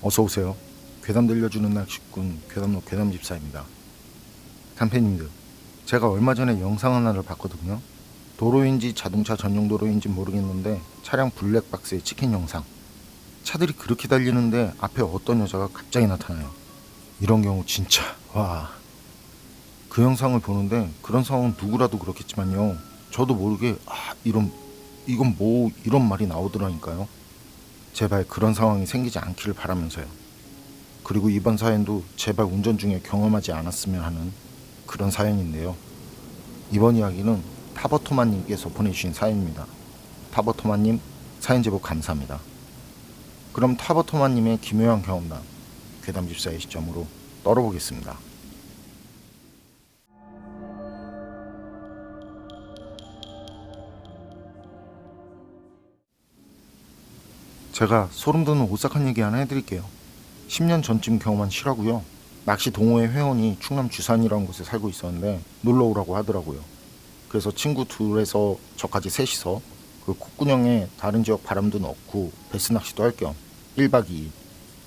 어서오세요. 괴담 들려주는 낚시꾼 괴담로 괴담집사입니다. 단팬님들, 제가 얼마 전에 영상 하나를 봤거든요. 도로인지 자동차 전용 도로인지 모르겠는데 차량 블랙박스에 찍힌 영상. 차들이 그렇게 달리는데 앞에 어떤 여자가 갑자기 나타나요. 이런 경우 진짜 와. 그 영상을 보는데 그런 상황은 누구라도 그렇겠지만요, 저도 모르게 이건 뭐 이런 말이 나오더라니까요. 제발 그런 상황이 생기지 않기를 바라면서요. 그리고 이번 사연도 제발 운전 중에 경험하지 않았으면 하는 그런 사연인데요. 이번 이야기는 타버토마님께서 보내주신 사연입니다. 타버토마님, 사연 제보 감사합니다. 그럼 타버토마님의 기묘한 경험담, 괴담집사의 시점으로 떨어보겠습니다. 제가 소름 돋는 오싹한 얘기 하나 해드릴게요. 10년 전쯤 경험한 실화고요. 낚시 동호회 회원이 충남 주산이라는 곳에 살고 있었는데 놀러 오라고 하더라고요. 그래서 친구 둘에서 저까지 셋이서 그 콧구녕에 다른 지역 바람도 넣고 베스 낚시도 할 겸 1박 2일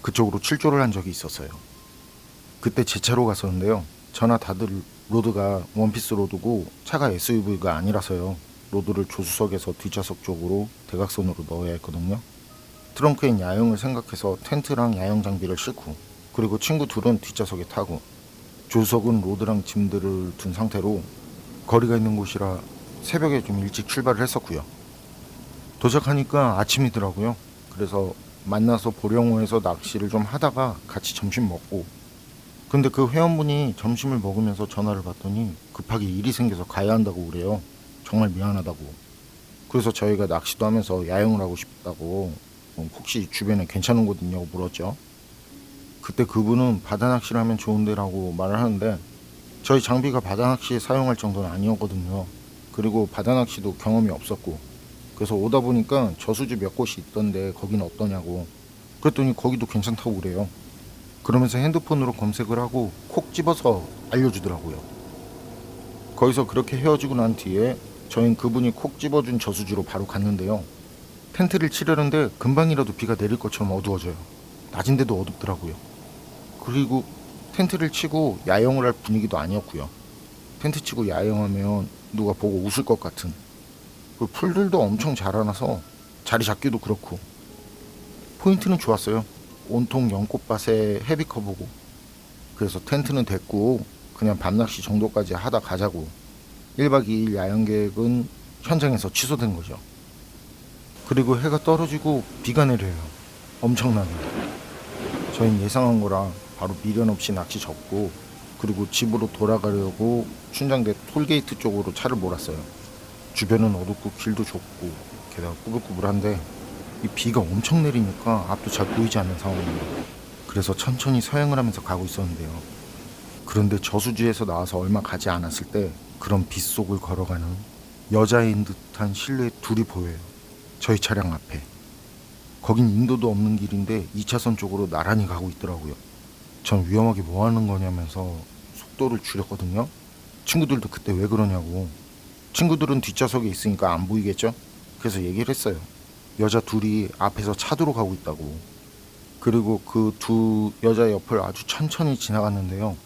그쪽으로 출조를 한 적이 있었어요. 그때 제 차로 갔었는데요. 저나 다들 로드가 원피스 로드고 차가 SUV가 아니라서요. 로드를 조수석에서 뒷좌석 쪽으로 대각선으로 넣어야 했거든요. 트렁크엔 야영을 생각해서 텐트랑 야영 장비를 싣고, 그리고 친구 둘은 뒷좌석에 타고, 조수석은 로드랑 짐들을 둔 상태로 거리가 있는 곳이라 새벽에 좀 일찍 출발을 했었고요. 도착하니까 아침이더라고요. 그래서 만나서 보령호에서 낚시를 좀 하다가 같이 점심 먹고, 근데 그 회원분이 점심을 먹으면서 전화를 받더니 급하게 일이 생겨서 가야 한다고 그래요. 정말 미안하다고. 그래서 저희가 낚시도 하면서 야영을 하고 싶다고, 혹시 주변에 괜찮은 곳 있냐고 물었죠. 그때 그분은 바다 낚시를 하면 좋은데라고 말을 하는데, 저희 장비가 바다 낚시에 사용할 정도는 아니었거든요. 그리고 바다 낚시도 경험이 없었고, 그래서 오다 보니까 저수지 몇 곳이 있던데 거기는 어떠냐고. 그랬더니 거기도 괜찮다고 그래요. 그러면서 핸드폰으로 검색을 하고 콕 집어서 알려주더라고요. 거기서 그렇게 헤어지고 난 뒤에 저희는 그분이 콕 집어준 저수지로 바로 갔는데요. 텐트를 치려는데 금방이라도 비가 내릴 것처럼 어두워져요. 낮인데도 어둡더라고요. 그리고 텐트를 치고 야영을 할 분위기도 아니었고요. 텐트 치고 야영하면 누가 보고 웃을 것 같은. 그 풀들도 엄청 자라나서 자리 잡기도 그렇고. 포인트는 좋았어요. 온통 연꽃밭에 헤비커버고. 그래서 텐트는 됐고 그냥 밤낚시 정도까지 하다 가자고. 1박 2일 야영 계획은 현장에서 취소된 거죠. 그리고 해가 떨어지고 비가 내려요. 엄청나게. 저희는 예상한 거랑 바로 미련 없이 낚시 접고, 그리고 집으로 돌아가려고 춘장대 톨게이트 쪽으로 차를 몰았어요. 주변은 어둡고 길도 좁고 게다가 꾸불꾸불한데 이 비가 엄청 내리니까 앞도 잘 보이지 않는 상황입니다. 그래서 천천히 서행을 하면서 가고 있었는데요. 그런데 저수지에서 나와서 얼마 가지 않았을 때 그런 빗속을 걸어가는 여자인 듯한 실루엣 둘이 보여요. 저희 차량 앞에. 거긴 인도도 없는 길인데 2차선 쪽으로 나란히 가고 있더라고요. 전 위험하게 뭐 하는 거냐면서 속도를 줄였거든요. 친구들도 그때 왜 그러냐고. 친구들은 뒷좌석에 있으니까 안 보이겠죠? 그래서 얘기를 했어요. 여자 둘이 앞에서 차도로 가고 있다고. 그리고 그 두 여자 옆을 아주 천천히 지나갔는데요.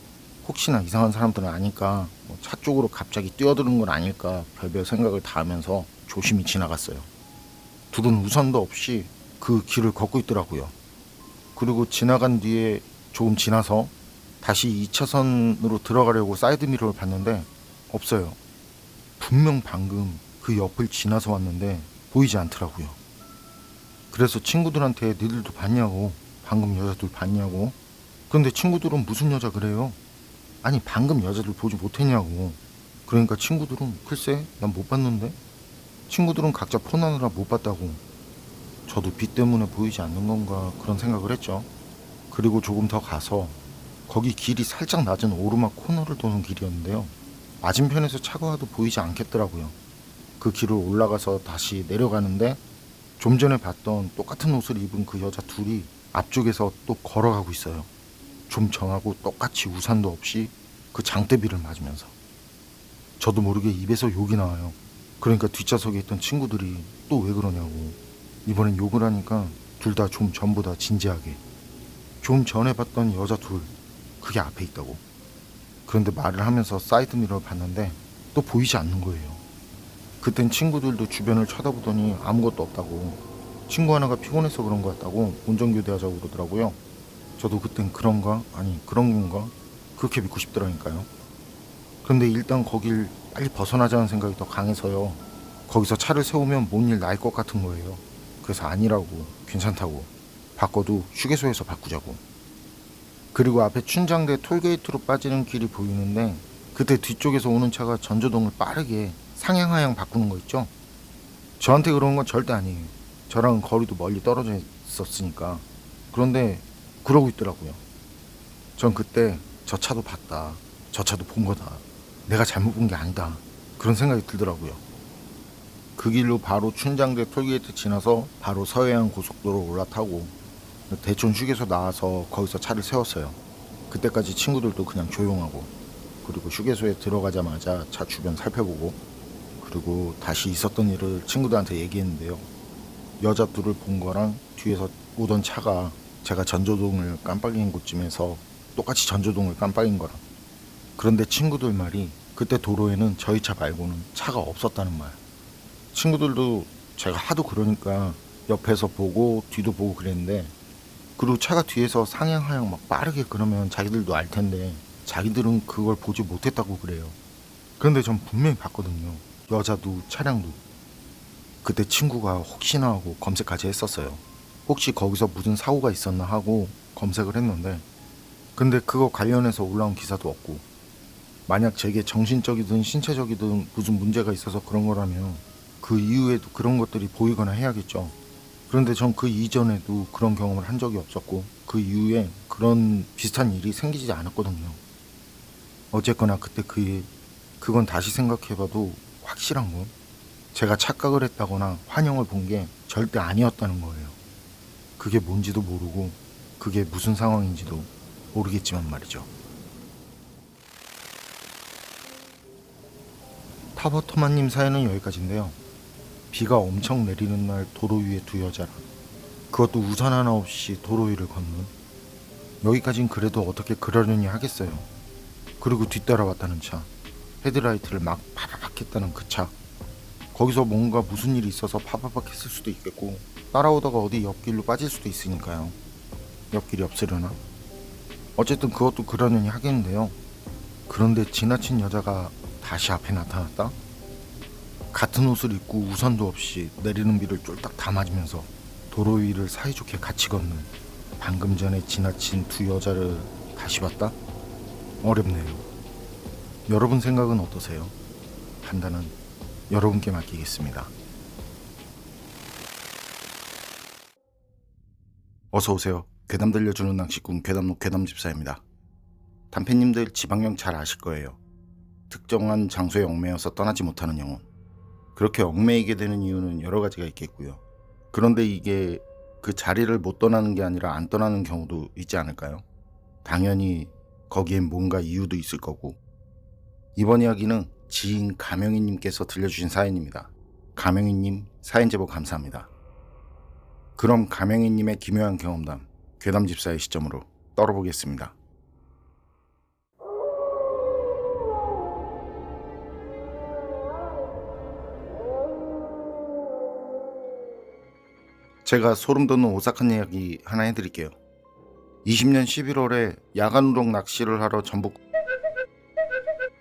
혹시나 이상한 사람들은 아니까 차 쪽으로 갑자기 뛰어드는 건 아닐까 별별 생각을 다 하면서 조심히 지나갔어요. 둘은 우산도 없이 그 길을 걷고 있더라고요. 그리고 지나간 뒤에 조금 지나서 다시 2차선으로 들어가려고 사이드미러를 봤는데 없어요. 분명 방금 그 옆을 지나서 왔는데 보이지 않더라고요. 그래서 친구들한테 니들도 봤냐고, 방금 여자들 봤냐고. 근데 친구들은 무슨 여자 그래요? 아니 방금 여자들 보지 못했냐고. 그러니까 친구들은 글쎄 난 못 봤는데. 친구들은 각자 폰하느라 못 봤다고. 저도 비 때문에 보이지 않는 건가 그런 생각을 했죠. 그리고 조금 더 가서 거기 길이 살짝 낮은 오르막 코너를 도는 길이었는데요. 맞은편에서 차가 와도 보이지 않겠더라고요. 그 길을 올라가서 다시 내려가는데 좀 전에 봤던 똑같은 옷을 입은 그 여자 둘이 앞쪽에서 또 걸어가고 있어요. 좀 전하고 똑같이 우산도 없이 그 장대비를 맞으면서. 저도 모르게 입에서 욕이 나와요. 그러니까 뒷좌석에 있던 친구들이 또 왜 그러냐고. 이번엔 욕을 하니까 둘 다 좀 전보다 진지하게. 좀 전에 봤던 여자 둘, 그게 앞에 있다고. 그런데 말을 하면서 사이드미러를 봤는데 또 보이지 않는 거예요. 그땐 친구들도 주변을 쳐다보더니 아무것도 없다고, 친구 하나가 피곤해서 그런 거 같다고 운전교대하자고 그러더라고요. 저도 그땐 그런가? 아니 그런 건가? 그렇게 믿고 싶더라니까요. 그런데 일단 거길 빨리 벗어나자는 생각이 더 강해서요. 거기서 차를 세우면 뭔 일 날 것 같은 거예요. 그래서 아니라고, 괜찮다고, 바꿔도 휴게소에서 바꾸자고. 그리고 앞에 춘장대 톨게이트로 빠지는 길이 보이는데 그때 뒤쪽에서 오는 차가 전조등을 빠르게 상향하향 바꾸는 거 있죠? 저한테 그런 건 절대 아니에요. 저랑은 거리도 멀리 떨어져 있었으니까. 그런데 그러고 있더라고요. 전 그때 저 차도 봤다, 저 차도 본 거다, 내가 잘못 본 게 아니다, 그런 생각이 들더라고요. 그 길로 바로 춘장대 톨게이트 지나서 바로 서해안 고속도로 올라타고 대촌 휴게소 나와서 거기서 차를 세웠어요. 그때까지 친구들도 그냥 조용하고, 그리고 휴게소에 들어가자마자 차 주변 살펴보고, 그리고 다시 있었던 일을 친구들한테 얘기했는데요. 여자 둘을 본 거랑 뒤에서 오던 차가 제가 전조등을 깜빡인 곳쯤에서 똑같이 전조등을 깜빡인 거랑. 그런데 친구들 말이 그때 도로에는 저희 차 말고는 차가 없었다는 말. 친구들도 제가 하도 그러니까 옆에서 보고 뒤도 보고 그랬는데, 그리고 차가 뒤에서 상향하향 막 빠르게 그러면 자기들도 알 텐데 자기들은 그걸 보지 못했다고 그래요. 그런데 전 분명히 봤거든요. 여자도 차량도. 그때 친구가 혹시나 하고 검색까지 했었어요. 혹시 거기서 무슨 사고가 있었나 하고 검색을 했는데, 근데 그거 관련해서 올라온 기사도 없고, 만약 제게 정신적이든 신체적이든 무슨 문제가 있어서 그런 거라면 그 이후에도 그런 것들이 보이거나 해야겠죠. 그런데 전 그 이전에도 그런 경험을 한 적이 없었고 그 이후에 그런 비슷한 일이 생기지 않았거든요. 어쨌거나 그때 그건 다시 생각해봐도 확실한 건 제가 착각을 했다거나 환영을 본 게 절대 아니었다는 거예요. 그게 뭔지도 모르고 그게 무슨 상황인지도 모르겠지만 말이죠. 타버터만님 사연은 여기까지인데요. 비가 엄청 내리는 날 도로 위에 두 여자라, 그것도 우산 하나 없이 도로 위를 걷는. 여기까진 그래도 어떻게 그러려니 하겠어요. 그리고 뒤따라왔다는 차, 헤드라이트를 막 파바박 했다는 그 차. 거기서 뭔가 무슨 일이 있어서 파바박 했을 수도 있겠고, 따라오다가 어디 옆길로 빠질 수도 있으니까요. 옆길이 없으려나? 어쨌든 그것도 그러려니 하겠는데요. 그런데 지나친 여자가 다시 앞에 나타났다? 같은 옷을 입고 우산도 없이 내리는 비를 쫄딱 다 맞으면서 도로 위를 사이좋게 같이 걷는, 방금 전에 지나친 두 여자를 다시 봤다? 어렵네요. 여러분 생각은 어떠세요? 판단은 여러분께 맡기겠습니다. 어서오세요. 괴담 들려주는 낚시꾼 괴담록 괴담집사입니다. 단팬님들 지방령 잘 아실 거예요. 특정한 장소에 얽매여서 떠나지 못하는 영혼. 그렇게 얽매이게 되는 이유는 여러 가지가 있겠고요. 그런데 이게 그 자리를 못 떠나는 게 아니라 안 떠나는 경우도 있지 않을까요? 당연히 거기엔 뭔가 이유도 있을 거고. 이번 이야기는 지인 가명희님께서 들려주신 사연입니다. 가명희님 사연 제보 감사합니다. 그럼 가명희님의 기묘한 경험담, 괴담집사의 시점으로 떨어보겠습니다. 제가 소름 돋는 오싹한 이야기 하나 해드릴게요. 20년 11월에 야간 우럭 낚시를 하러 전북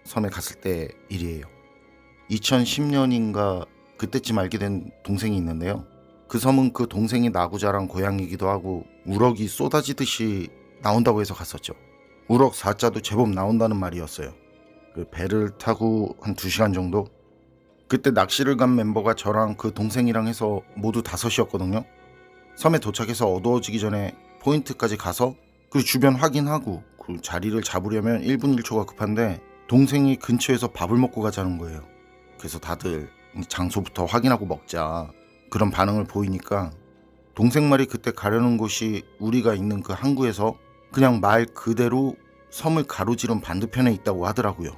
섬에 갔을 때 일이에요. 2010년인가 그때쯤 알게 된 동생이 있는데요. 그 섬은 그 동생이 나고 자란 고향이기도 하고 우럭이 쏟아지듯이 나온다고 해서 갔었죠. 우럭 4자도 제법 나온다는 말이었어요. 그 배를 타고 한 2시간 정도? 그때 낚시를 간 멤버가 저랑 그 동생이랑 해서 모두 5이었거든요. 섬에 도착해서 어두워지기 전에 포인트까지 가서 그 주변 확인하고 그 자리를 잡으려면 1분 1초가 급한데 동생이 근처에서 밥을 먹고 가자는 거예요. 그래서 다들 장소부터 확인하고 먹자 그런 반응을 보이니까 동생 말이 그때 가려는 곳이 우리가 있는 그 항구에서 그냥 말 그대로 섬을 가로지른 반대편에 있다고 하더라고요.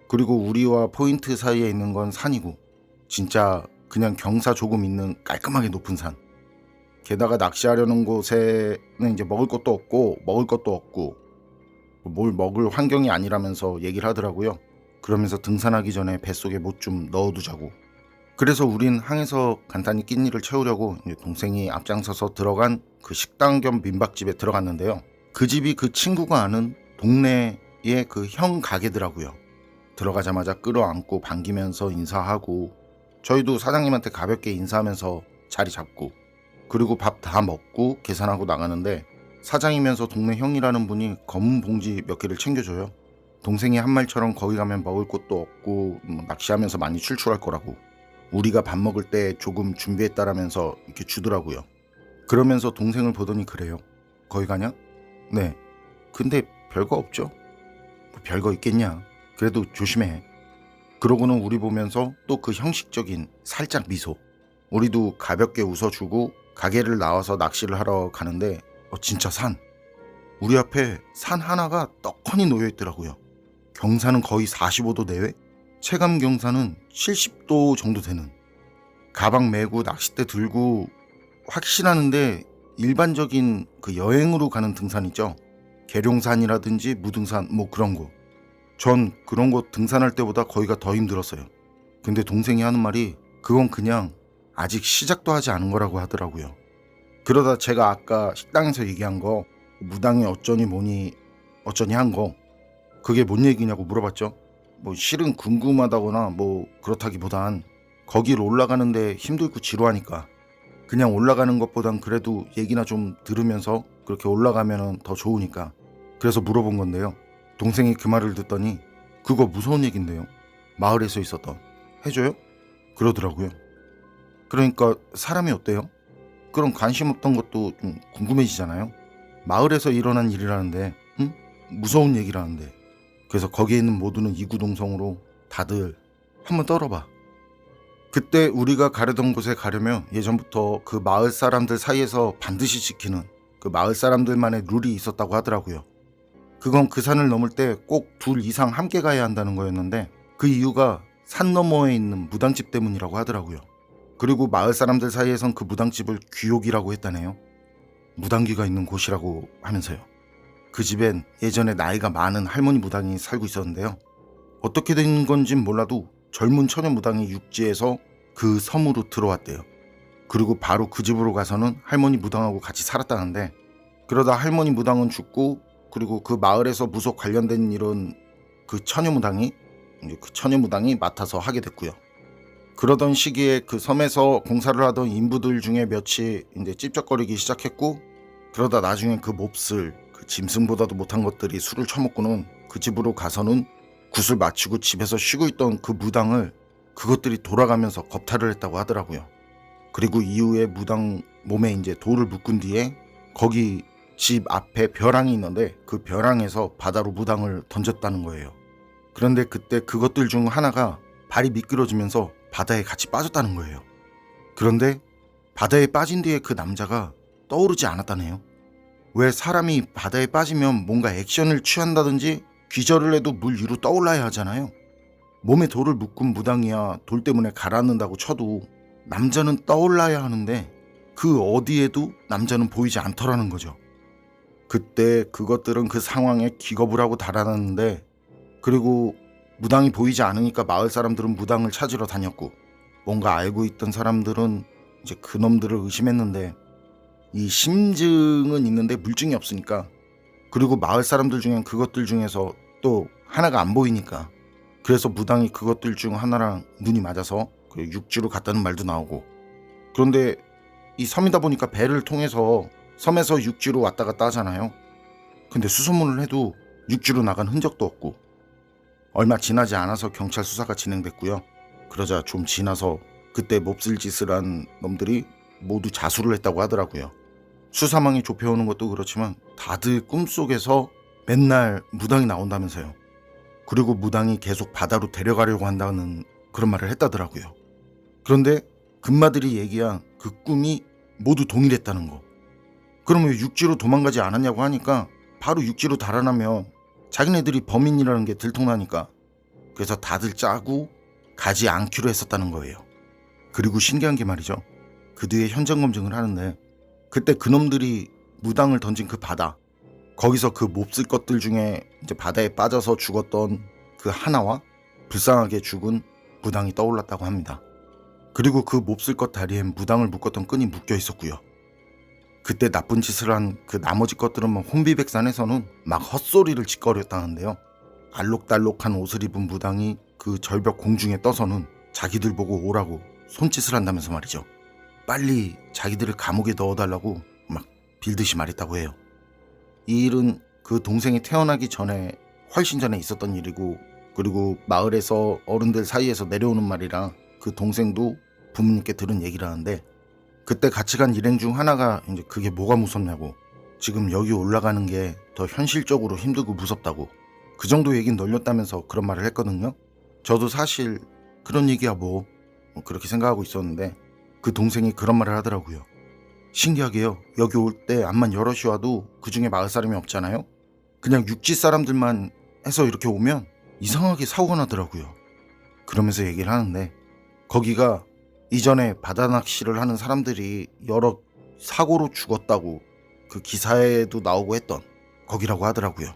그리고 우리와 포인트 사이에 있는 건 산이고 진짜 그냥 경사 조금 있는 깔끔하게 높은 산. 게다가 낚시하려는 곳에는 이제 먹을 것도 없고 뭘 먹을 환경이 아니라면서 얘기를 하더라고요. 그러면서 등산하기 전에 뱃속에 못 좀 넣어두자고. 그래서 우린 항에서 간단히 끼니를 채우려고 이제 동생이 앞장서서 들어간 그 식당 겸 민박집에 들어갔는데요. 그 집이 그 친구가 아는 동네의 그 형 가게더라고요. 들어가자마자 끌어안고 반기면서 인사하고, 저희도 사장님한테 가볍게 인사하면서 자리 잡고, 그리고 밥 다 먹고 계산하고 나가는데, 사장이면서 동네 형이라는 분이 검은 봉지 몇 개를 챙겨줘요. 동생이 한 말처럼 거기 가면 먹을 것도 없고 낚시하면서 많이 출출할 거라고, 우리가 밥 먹을 때 조금 준비했다라면서 이렇게 주더라고요. 그러면서 동생을 보더니 그래요. 거기 가냐? 네. 근데 별거 없죠. 뭐 별거 있겠냐. 그래도 조심해. 그러고는 우리 보면서 또 그 형식적인 살짝 미소. 우리도 가볍게 웃어주고 가게를 나와서 낚시를 하러 가는데 진짜 산. 우리 앞에 산 하나가 떡하니 놓여 있더라고요. 경사는 거의 45도 내외? 체감 경사는 70도 정도 되는. 가방 메고 낚싯대 들고 확실하는데 일반적인 그 여행으로 가는 등산 있죠. 계룡산이라든지 무등산 뭐 그런 거. 전 그런 거 등산할 때보다 거기가 더 힘들었어요. 근데 동생이 하는 말이 그건 그냥 아직 시작도 하지 않은 거라고 하더라고요. 그러다 제가 아까 식당에서 얘기한 거 무당이 어쩌니 뭐니 어쩌니 한 거 그게 뭔 얘기냐고 물어봤죠. 뭐 실은 궁금하다거나 뭐 그렇다기보단 거길 올라가는데 힘들고 지루하니까 그냥 올라가는 것보단 그래도 얘기나 좀 들으면서 그렇게 올라가면 더 좋으니까 그래서 물어본 건데요. 동생이 그 말을 듣더니 그거 무서운 얘긴데요. 마을에서 있었던. 해줘요? 그러더라고요. 그러니까 사람이 어때요? 그런 관심 없던 것도 좀 궁금해지잖아요. 마을에서 일어난 일이라는데 무서운 얘기라는데. 그래서 거기에 있는 모두는 이구동성으로 다들 한번 떨어봐. 그때 우리가 가려던 곳에 가려면 예전부터 그 마을 사람들 사이에서 반드시 지키는 그 마을 사람들만의 룰이 있었다고 하더라고요. 그건 그 산을 넘을 때 꼭 둘 이상 함께 가야 한다는 거였는데 그 이유가 산 너머에 있는 무당집 때문이라고 하더라고요. 그리고 마을 사람들 사이에선 그 무당집을 귀옥이라고 했다네요. 무당귀가 있는 곳이라고 하면서요. 그 집엔 예전에 나이가 많은 할머니 무당이 살고 있었는데요. 어떻게 된 건진 몰라도 젊은 처녀 무당이 육지에서 그 섬으로 들어왔대요. 그리고 바로 그 집으로 가서는 할머니 무당하고 같이 살았다는데, 그러다 할머니 무당은 죽고 그리고 그 마을에서 무속 관련된 일은 그 처녀 무당이 맡아서 하게 됐고요. 그러던 시기에 그 섬에서 공사를 하던 인부들 중에 몇이 이제 찝쩍거리기 시작했고, 그러다 나중에 그 몹쓸 그 짐승보다도 못한 것들이 술을 처먹고는 그 집으로 가서는 굿을 마치고 집에서 쉬고 있던 그 무당을 그것들이 돌아가면서 겁탈을 했다고 하더라고요. 그리고 이후에 무당 몸에 이제 돌을 묶은 뒤에 거기 집 앞에 벼랑이 있는데 그 벼랑에서 바다로 무당을 던졌다는 거예요. 그런데 그때 그것들 중 하나가 발이 미끄러지면서 바다에 같이 빠졌다는 거예요. 그런데 바다에 빠진 뒤에 그 남자가 떠오르지 않았다네요. 왜 사람이 바다에 빠지면 뭔가 액션을 취한다든지 기절을 해도 물 위로 떠올라야 하잖아요. 몸에 돌을 묶은 무당이야 돌 때문에 가라앉는다고 쳐도 남자는 떠올라야 하는데 그 어디에도 남자는 보이지 않더라는 거죠. 그때 그것들은 그 상황에 기겁을 하고 달아났는데, 그리고 무당이 보이지 않으니까 마을 사람들은 무당을 찾으러 다녔고, 뭔가 알고 있던 사람들은 이제 그놈들을 의심했는데 이 심증은 있는데 물증이 없으니까, 그리고 마을 사람들 중엔 그것들 중에서 또 하나가 안 보이니까, 그래서 무당이 그것들 중 하나랑 눈이 맞아서 그 육지로 갔다는 말도 나오고. 그런데 이 섬이다 보니까 배를 통해서 섬에서 육지로 왔다 갔다 하잖아요. 근데 수소문을 해도 육지로 나간 흔적도 없고, 얼마 지나지 않아서 경찰 수사가 진행됐고요. 그러자 좀 지나서 그때 몹쓸 짓을 한 놈들이 모두 자수를 했다고 하더라고요. 수사망이 좁혀오는 것도 그렇지만 다들 꿈속에서 맨날 무당이 나온다면서요. 그리고 무당이 계속 바다로 데려가려고 한다는 그런 말을 했다더라고요. 그런데 금마들이 얘기한 그 꿈이 모두 동일했다는 거. 그러면 육지로 도망가지 않았냐고 하니까 바로 육지로 달아나면 자기네들이 범인이라는 게 들통나니까, 그래서 다들 짜고 가지 않기로 했었다는 거예요. 그리고 신기한 게 말이죠. 그 뒤에 현장 검증을 하는데 그때 그놈들이 무당을 던진 그 바다, 거기서 그 몹쓸 것들 중에 이제 바다에 빠져서 죽었던 그 하나와 불쌍하게 죽은 무당이 떠올랐다고 합니다. 그리고 그 몹쓸 것 다리엔 무당을 묶었던 끈이 묶여 있었고요. 그때 나쁜 짓을 한 그 나머지 것들은 혼비백산해서는 막 헛소리를 짓거렸다는데요. 알록달록한 옷을 입은 무당이 그 절벽 공중에 떠서는 자기들 보고 오라고 손짓을 한다면서 말이죠. 빨리 자기들을 감옥에 넣어달라고 막 빌듯이 말했다고 해요. 이 일은 그 동생이 태어나기 전에 훨씬 전에 있었던 일이고, 그리고 마을에서 어른들 사이에서 내려오는 말이라 그 동생도 부모님께 들은 얘기라는데, 그때 같이 간 일행 중 하나가 이제 그게 뭐가 무섭냐고, 지금 여기 올라가는 게 더 현실적으로 힘들고 무섭다고 그 정도 얘기는 널렸다면서 그런 말을 했거든요. 저도 사실 그런 얘기야 뭐 그렇게 생각하고 있었는데, 그 동생이 그런 말을 하더라고요. 신기하게요, 여기 올 때 암만 여럿이 와도 그 중에 마을 사람이 없잖아요. 그냥 육지 사람들만 해서 이렇게 오면 이상하게 사고가 나더라고요. 그러면서 얘기를 하는데, 거기가 이전에 바다 낚시를 하는 사람들이 여러 사고로 죽었다고 그 기사에도 나오고 했던 거기라고 하더라고요.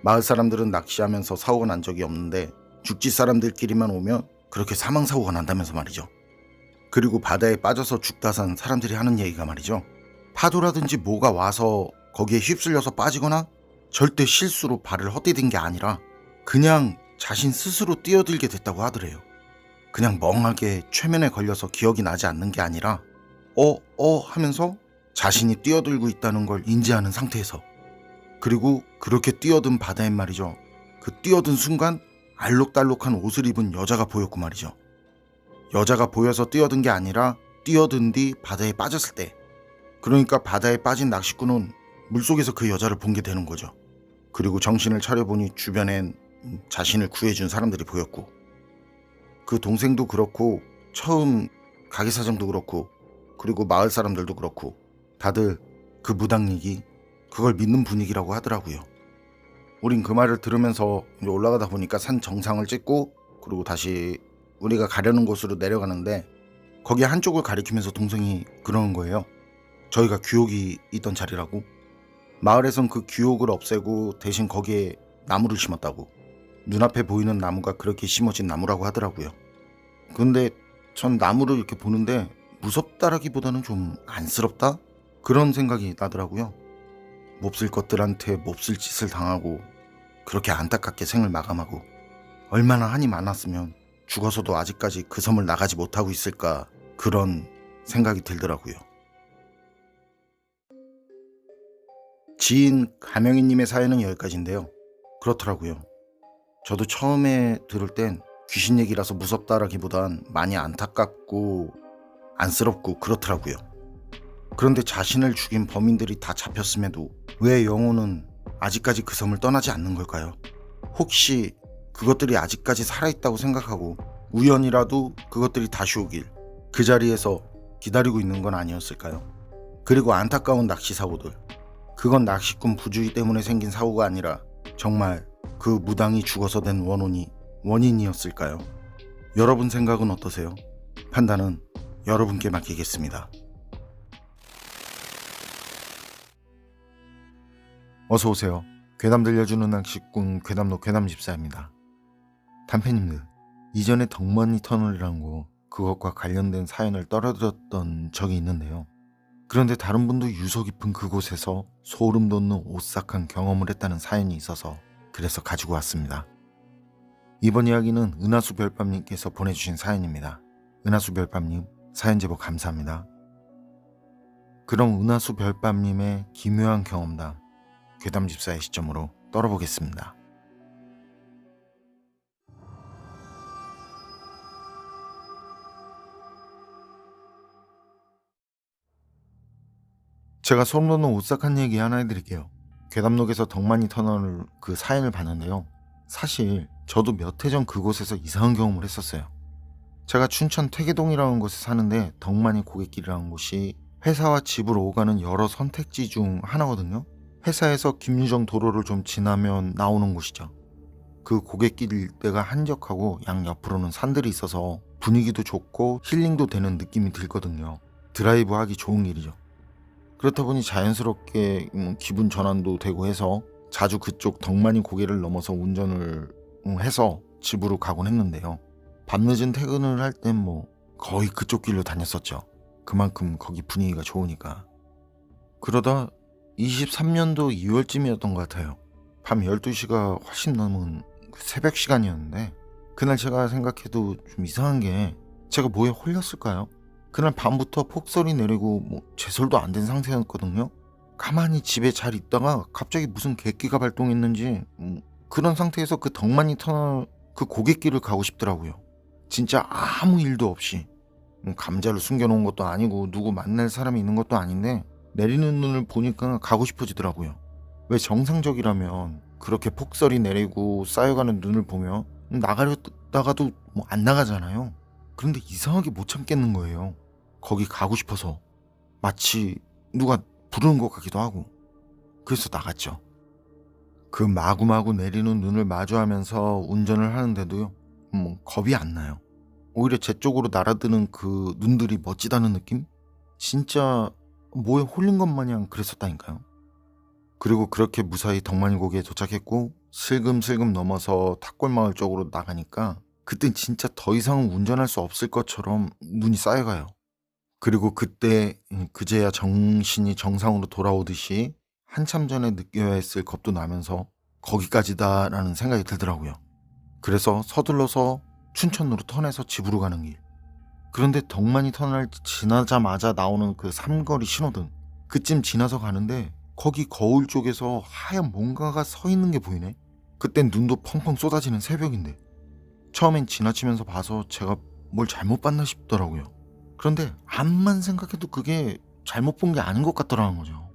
마을 사람들은 낚시하면서 사고가 난 적이 없는데 죽지 사람들끼리만 오면 그렇게 사망사고가 난다면서 말이죠. 그리고 바다에 빠져서 죽다 산 사람들이 하는 얘기가 말이죠, 파도라든지 뭐가 와서 거기에 휩쓸려서 빠지거나 절대 실수로 발을 헛디딘 게 아니라 그냥 자신 스스로 뛰어들게 됐다고 하더래요. 그냥 멍하게 최면에 걸려서 기억이 나지 않는 게 아니라 하면서 자신이 뛰어들고 있다는 걸 인지하는 상태에서, 그리고 그렇게 뛰어든 바다엔 말이죠, 그 뛰어든 순간 알록달록한 옷을 입은 여자가 보였고 말이죠. 여자가 보여서 뛰어든 게 아니라 뛰어든 뒤 바다에 빠졌을 때, 그러니까 바다에 빠진 낚시꾼은 물속에서 그 여자를 본 게 되는 거죠. 그리고 정신을 차려보니 주변엔 자신을 구해준 사람들이 보였고, 그 동생도 그렇고 처음 가게 사장도 그렇고 그리고 마을 사람들도 그렇고 다들 그 무당 얘기, 그걸 믿는 분위기라고 하더라고요. 우린 그 말을 들으면서 올라가다 보니까 산 정상을 찍고 그리고 다시 우리가 가려는 곳으로 내려가는데, 거기 한쪽을 가리키면서 동생이 그러는 거예요. 저희가 규옥이 있던 자리라고. 마을에선 그 규옥을 없애고 대신 거기에 나무를 심었다고. 눈앞에 보이는 나무가 그렇게 심어진 나무라고 하더라고요. 근데 전 나무를 이렇게 보는데 무섭다라기보다는 좀 안쓰럽다? 그런 생각이 나더라고요. 몹쓸 것들한테 몹쓸 짓을 당하고 그렇게 안타깝게 생을 마감하고 얼마나 한이 많았으면 죽어서도 아직까지 그 섬을 나가지 못하고 있을까, 그런 생각이 들더라고요. 지인 가명희님의 사연은 여기까지인데요. 그렇더라고요. 저도 처음에 들을 땐 귀신 얘기라서 무섭다라기보단 많이 안타깝고 안쓰럽고 그렇더라고요. 그런데 자신을 죽인 범인들이 다 잡혔음에도 왜 영혼은 아직까지 그 섬을 떠나지 않는 걸까요? 혹시 그것들이 아직까지 살아있다고 생각하고 우연이라도 그것들이 다시 오길 그 자리에서 기다리고 있는 건 아니었을까요? 그리고 안타까운 낚시 사고들, 그건 낚시꾼 부주의 때문에 생긴 사고가 아니라 정말 그 무당이 죽어서 된 원인이었을까요? 여러분 생각은 어떠세요? 판단은 여러분께 맡기겠습니다. 어서오세요. 괴담 들려주는 낚시꾼 괴담로 괴담집사입니다. 단팬님들, 이전에 덕머니 터널이라는 곳, 그것과 관련된 사연을 떨어뜨렸던 적이 있는데요. 그런데 다른 분도 유서 깊은 그곳에서 소름 돋는 오싹한 경험을 했다는 사연이 있어서 그래서 가지고 왔습니다. 이번 이야기는 은하수 별밤님께서 보내주신 사연입니다. 은하수 별밤님, 사연 제보 감사합니다. 그럼 은하수 별밤님의 기묘한 경험담, 괴담집사의 시점으로 떨어보겠습니다. 제가 소름 돋는 오싹한 얘기 하나 해드릴게요. 괴담록에서 덕만이 터널 그 사연을 봤는데요. 사실 저도 몇 해 전 그곳에서 이상한 경험을 했었어요. 제가 춘천 퇴계동이라는 곳에 사는데 덕만이 고갯길이라는 곳이 회사와 집으로 오가는 여러 선택지 중 하나거든요. 회사에서 김유정 도로를 좀 지나면 나오는 곳이죠. 그 고갯길 일대가 한적하고 양옆으로는 산들이 있어서 분위기도 좋고 힐링도 되는 느낌이 들거든요. 드라이브 하기 좋은 길이죠. 그렇다 보니 자연스럽게 기분 전환도 되고 해서 자주 그쪽 덕만이 고개를 넘어서 운전을 해서 집으로 가곤 했는데요. 밤늦은 퇴근을 할 땐 뭐 거의 그쪽 길로 다녔었죠. 그만큼 거기 분위기가 좋으니까. 그러다 23년도 2월쯤이었던 것 같아요. 밤 12시가 훨씬 넘은 새벽 시간이었는데 그날 제가 생각해도 좀 이상한 게 제가 뭐에 홀렸을까요? 그날 밤부터 폭설이 내리고 제설도 안 된 상태였거든요. 가만히 집에 잘 있다가 갑자기 무슨 객기가 발동했는지 그런 상태에서 그 덕만이 터널 그 고갯길을 가고 싶더라고요. 진짜 아무 일도 없이 감자를 숨겨놓은 것도 아니고 누구 만날 사람이 있는 것도 아닌데 내리는 눈을 보니까 가고 싶어지더라고요. 왜 정상적이라면 그렇게 폭설이 내리고 쌓여가는 눈을 보며 나가려다가도 안 나가잖아요. 그런데 이상하게 못 참겠는 거예요. 거기 가고 싶어서 마치 누가 부르는 것 같기도 하고. 그래서 나갔죠. 그 마구마구 내리는 눈을 마주하면서 운전을 하는데도요, 겁이 안 나요. 오히려 제 쪽으로 날아드는 그 눈들이 멋지다는 느낌? 진짜 뭐에 홀린 것 마냥 그랬었다니까요. 그리고 그렇게 무사히 덕만고개에 도착했고 슬금슬금 넘어서 탑골마을 쪽으로 나가니까 그땐 진짜 더 이상은 운전할 수 없을 것처럼 눈이 쌓여가요. 그리고 그때 그제야 정신이 정상으로 돌아오듯이 한참 전에 느껴야 했을 겁도 나면서 거기까지다라는 생각이 들더라고요. 그래서 서둘러서 춘천으로 턴해서 집으로 가는 길. 그런데 덕만이 터널 지나자마자 나오는 그 삼거리 신호등, 그쯤 지나서 가는데 거기 거울 쪽에서 하얀 뭔가가 서 있는 게 보이네. 그땐 눈도 펑펑 쏟아지는 새벽인데 처음엔 지나치면서 봐서 제가 뭘 잘못 봤나 싶더라고요. 그런데 암만 생각해도 그게 잘못 본 게 아닌 것 같더라는 거죠.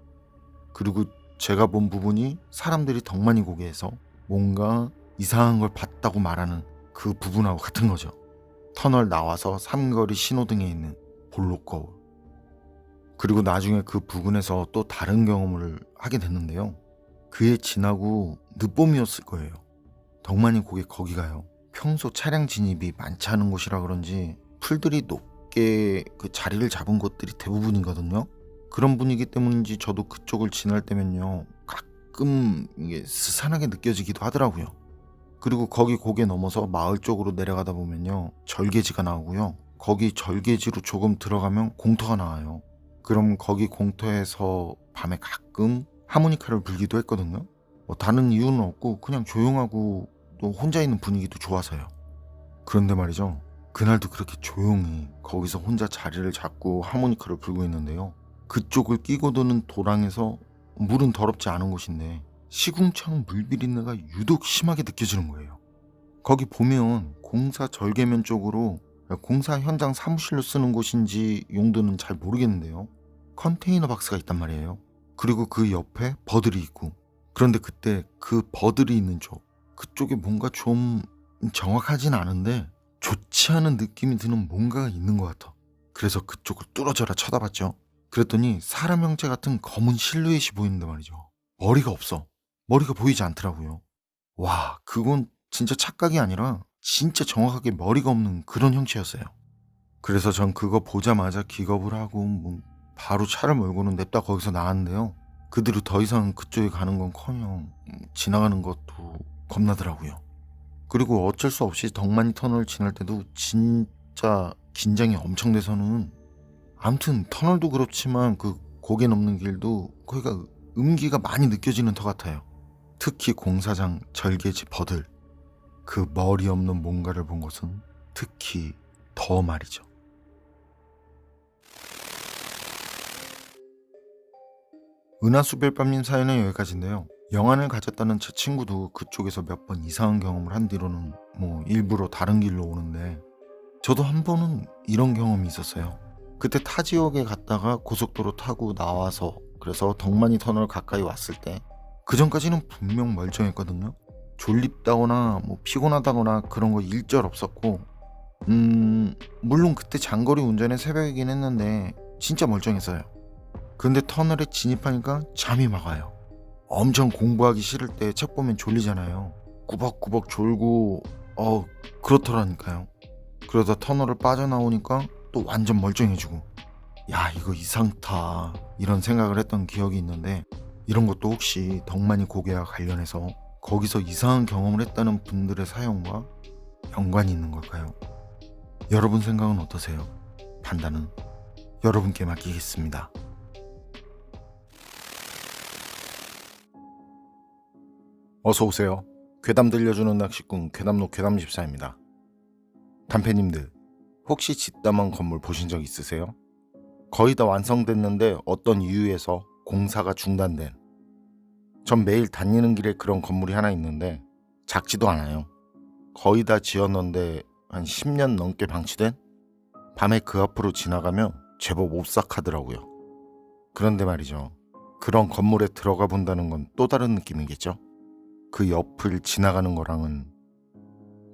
그리고 제가 본 부분이 사람들이 덕만이 고개에서 뭔가 이상한 걸 봤다고 말하는 그 부분하고 같은 거죠. 터널 나와서 삼거리 신호등에 있는 볼록 거울. 그리고 나중에 그 부근에서 또 다른 경험을 하게 됐는데요. 그해 지나고 늦봄이었을 거예요. 덕만이 고개 거기가요. 평소 차량 진입이 많지 않은 곳이라 그런지 풀들이 높게 그 자리를 잡은 곳들이 대부분이거든요. 그런 분위기 때문인지 저도 그쪽을 지날 때면요, 가끔 이게 스산하게 느껴지기도 하더라고요. 그리고 거기 고개 넘어서 마을 쪽으로 내려가다 보면요, 절개지가 나오고요. 거기 절개지로 조금 들어가면 공터가 나와요. 그럼 거기 공터에서 밤에 가끔 하모니카를 불기도 했거든요. 다른 이유는 없고 그냥 조용하고 또 혼자 있는 분위기도 좋아서요. 그런데 말이죠, 그날도 그렇게 조용히 거기서 혼자 자리를 잡고 하모니카를 불고 있는데요, 그쪽을 끼고 도는 도랑에서 물은 더럽지 않은 곳인데 시궁창 물비린내가 유독 심하게 느껴지는 거예요. 거기 보면 공사 절개면 쪽으로, 공사 현장 사무실로 쓰는 곳인지 용도는 잘 모르겠는데요, 컨테이너 박스가 있단 말이에요. 그리고 그 옆에 버들이 있고. 그런데 그때 그 버들이 있는 쪽, 그쪽에 뭔가 좀 정확하진 않은데 좋지 않은 느낌이 드는 뭔가가 있는 것 같아. 그래서 그쪽을 뚫어져라 쳐다봤죠. 그랬더니 사람 형체 같은 검은 실루엣이 보이는데 말이죠, 머리가 없어. 머리가 보이지 않더라고요. 와, 그건 진짜 착각이 아니라 진짜 정확하게 머리가 없는 그런 형체였어요. 그래서 전 그거 보자마자 기겁을 하고 바로 차를 몰고는 냅다 거기서 나왔는데요. 그 뒤로 더 이상 그쪽에 가는 건커녕 지나가는 것도 겁나더라고요. 그리고 어쩔 수 없이 덕만이 터널을 지날 때도 진짜 긴장이 엄청 돼서는, 아무튼 터널도 그렇지만 그 고개 넘는 길도 거기가 음기가 많이 느껴지는 터 같아요. 특히 공사장 절개지 버들, 그 머리 없는 뭔가를 본 것은 특히 더 말이죠. 은하수별밤님 사연은 여기까지인데요. 영안을 가졌다는 제 친구도 그쪽에서 몇 번 이상한 경험을 한 뒤로는 일부러 다른 길로 오는데, 저도 한 번은 이런 경험이 있었어요. 그때 타 지역에 갔다가 고속도로 타고 나와서, 그래서 덕만이 터널 가까이 왔을 때 그 전까지는 분명 멀쩡했거든요. 졸립다거나 피곤하다거나 그런 거 일절 없었고, 물론 그때 장거리 운전의 새벽이긴 했는데 진짜 멀쩡했어요. 근데 터널에 진입하니까 잠이 막 와요. 엄청 공부하기 싫을 때 책 보면 졸리잖아요. 꾸벅꾸벅 졸고 그렇더라니까요. 그러다 터널을 빠져나오니까 또 완전 멀쩡해지고, 야, 이거 이상하다, 이런 생각을 했던 기억이 있는데, 이런 것도 혹시 덕만이 고개와 관련해서 거기서 이상한 경험을 했다는 분들의 사연과 연관이 있는 걸까요? 여러분 생각은 어떠세요? 판단은 여러분께 맡기겠습니다. 어서 오세요. 괴담 들려주는 낚시꾼 괴담로 괴담집사입니다. 단패님들, 혹시 짓담한 건물 보신 적 있으세요? 거의 다 완성됐는데 어떤 이유에서 공사가 중단된, 전 매일 다니는 길에 그런 건물이 하나 있는데 작지도 않아요. 거의 다 지었는데 한 10년 넘게 방치된? 밤에 그 앞으로 지나가면 제법 오싹하더라고요. 그런데 말이죠, 그런 건물에 들어가 본다는 건 또 다른 느낌이겠죠? 그 옆을 지나가는 거랑은.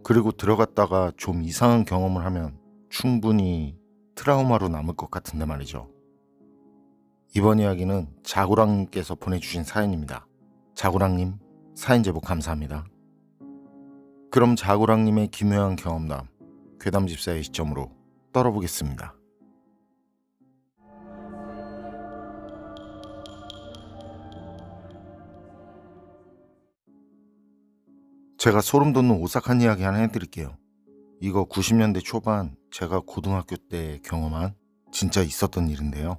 그리고 들어갔다가 좀 이상한 경험을 하면 충분히 트라우마로 남을 것 같은데 말이죠. 이번 이야기는 자구랑님께서 보내주신 사연입니다. 자구랑님, 사연 제보 감사합니다. 그럼 자구랑님의 기묘한 경험담, 괴담집사의 시점으로 떨어보겠습니다. 제가 소름 돋는 오싹한 이야기 하나 해드릴게요. 이거 90년대 초반 제가 고등학교 때 경험한 진짜 있었던 일인데요.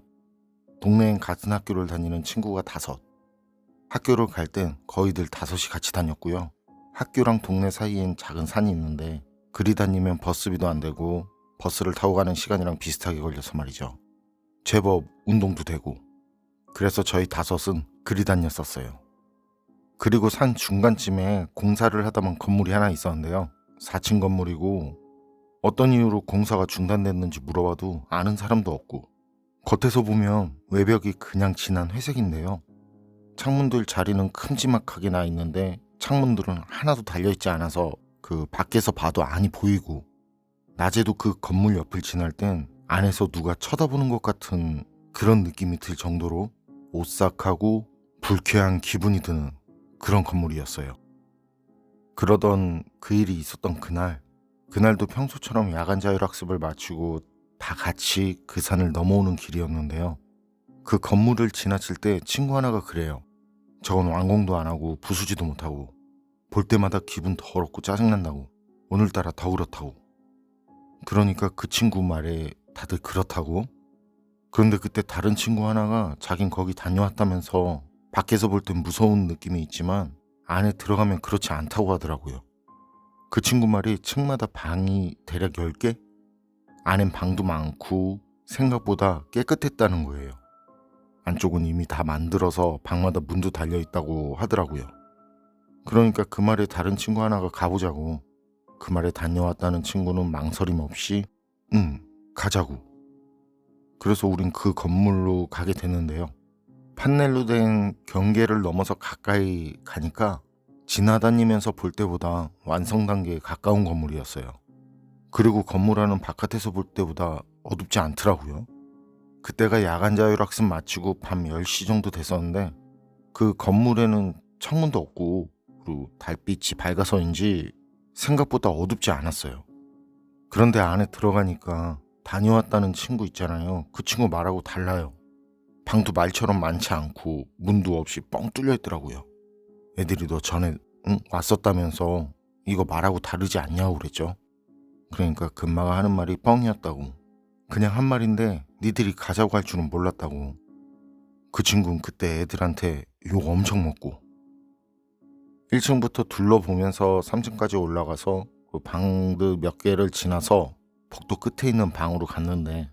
동네엔 같은 학교를 다니는 친구가 5. 학교를 갈 땐 거의들 5이 같이 다녔고요. 학교랑 동네 사이엔 작은 산이 있는데 그리 다니면 버스비도 안 되고 버스를 타고 가는 시간이랑 비슷하게 걸려서 말이죠. 제법 운동도 되고. 그래서 저희 5은 그리 다녔었어요. 그리고 산 중간쯤에 공사를 하다만 건물이 하나 있었는데요. 4층 건물이고 어떤 이유로 공사가 중단됐는지 물어봐도 아는 사람도 없고, 겉에서 보면 외벽이 그냥 진한 회색인데요. 창문들 자리는 큼지막하게 나 있는데 창문들은 하나도 달려있지 않아서 그 밖에서 봐도 안이 보이고, 낮에도 그 건물 옆을 지날 땐 안에서 누가 쳐다보는 것 같은 그런 느낌이 들 정도로 오싹하고 불쾌한 기분이 드는 그런 건물이었어요. 그러던 그 일이 있었던 그날도 평소처럼 야간 자율학습을 마치고 다 같이 그 산을 넘어오는 길이었는데요. 그 건물을 지나칠 때 친구 하나가 그래요. 저건 완공도 안 하고 부수지도 못하고 볼 때마다 기분 더럽고 짜증난다고, 오늘따라 더 그렇다고. 그러니까 그 친구 말에 다들 그렇다고. 그런데 그때 다른 친구 하나가 자긴 거기 다녀왔다면서 밖에서 볼 땐 무서운 느낌이 있지만 안에 들어가면 그렇지 않다고 하더라고요. 그 친구 말이 층마다 방이 대략 10개? 안엔 방도 많고 생각보다 깨끗했다는 거예요. 안쪽은 이미 다 만들어서 방마다 문도 달려있다고 하더라고요. 그러니까 그 말에 다른 친구 하나가 가보자고. 그 말에 다녀왔다는 친구는 망설임 없이 가자고. 그래서 우린 그 건물로 가게 됐는데요. 판넬로 된 경계를 넘어서 가까이 가니까 지나다니면서 볼 때보다 완성 단계에 가까운 건물이었어요. 그리고 건물 안은 바깥에서 볼 때보다 어둡지 않더라고요. 그때가 야간 자율학습 마치고 밤 10시 정도 됐었는데 그 건물에는 창문도 없고 그리고 달빛이 밝아서인지 생각보다 어둡지 않았어요. 그런데 안에 들어가니까 다녀왔다는 친구 있잖아요. 그 친구 말하고 달라요. 방도 말처럼 많지 않고 문도 없이 뻥 뚫려 있더라고요. 애들이 너 전에 왔었다면서 이거 말하고 다르지 않냐고 그랬죠. 그러니까 금마가 하는 말이 뻥이었다고. 그냥 한 말인데 니들이 가자고 할 줄은 몰랐다고. 그 친구는 그때 애들한테 욕 엄청 먹고 1층부터 둘러보면서 3층까지 올라가서 그 방들 몇 개를 지나서 복도 끝에 있는 방으로 갔는데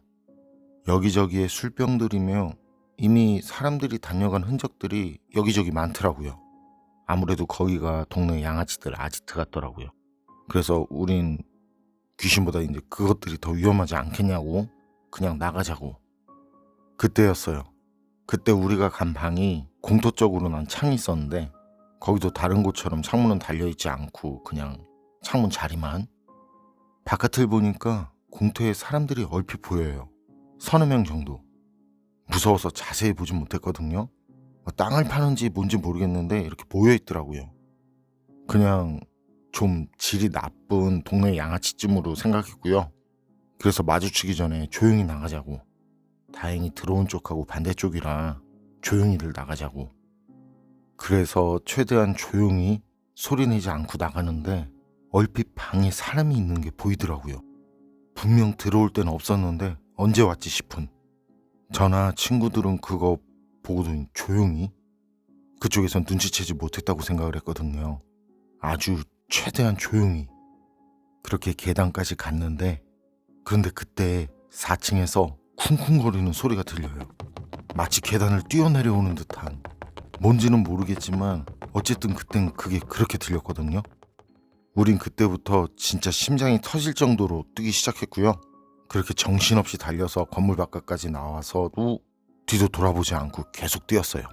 여기저기에 술병들이며 이미 사람들이 다녀간 흔적들이 여기저기 많더라고요. 아무래도 거기가 동네 양아치들 아지트 같더라고요. 그래서 우린 귀신보다 이제 그것들이 더 위험하지 않겠냐고 그냥 나가자고. 그때였어요. 그때 우리가 간 방이 공터 쪽으로 난 창이 있었는데 거기도 다른 곳처럼 창문은 달려있지 않고 그냥 창문 자리만. 바깥을 보니까 공터에 사람들이 얼핏 보여요. 3-4명 정도. 무서워서 자세히 보진 못했거든요. 땅을 파는지 뭔지 모르겠는데 이렇게 모여있더라고요. 그냥 좀 질이 나쁜 동네 양아치쯤으로 생각했고요. 그래서 마주치기 전에 조용히 나가자고. 다행히 들어온 쪽하고 반대쪽이라 조용히들 나가자고. 그래서 최대한 조용히 소리내지 않고 나가는데 얼핏 방에 사람이 있는 게 보이더라고요. 분명 들어올 때는 없었는데 언제 왔지 싶은. 저나 친구들은 그거 보고도 조용히, 그쪽에선 눈치채지 못했다고 생각을 했거든요. 아주 최대한 조용히. 그렇게 계단까지 갔는데, 그런데 그때 4층에서 쿵쿵거리는 소리가 들려요. 마치 계단을 뛰어내려오는 듯한. 뭔지는 모르겠지만 어쨌든 그땐 그게 그렇게 들렸거든요. 우린 그때부터 진짜 심장이 터질 정도로 뛰기 시작했고요. 그렇게 정신없이 달려서 건물 바깥까지 나와서도 뒤도 돌아보지 않고 계속 뛰었어요.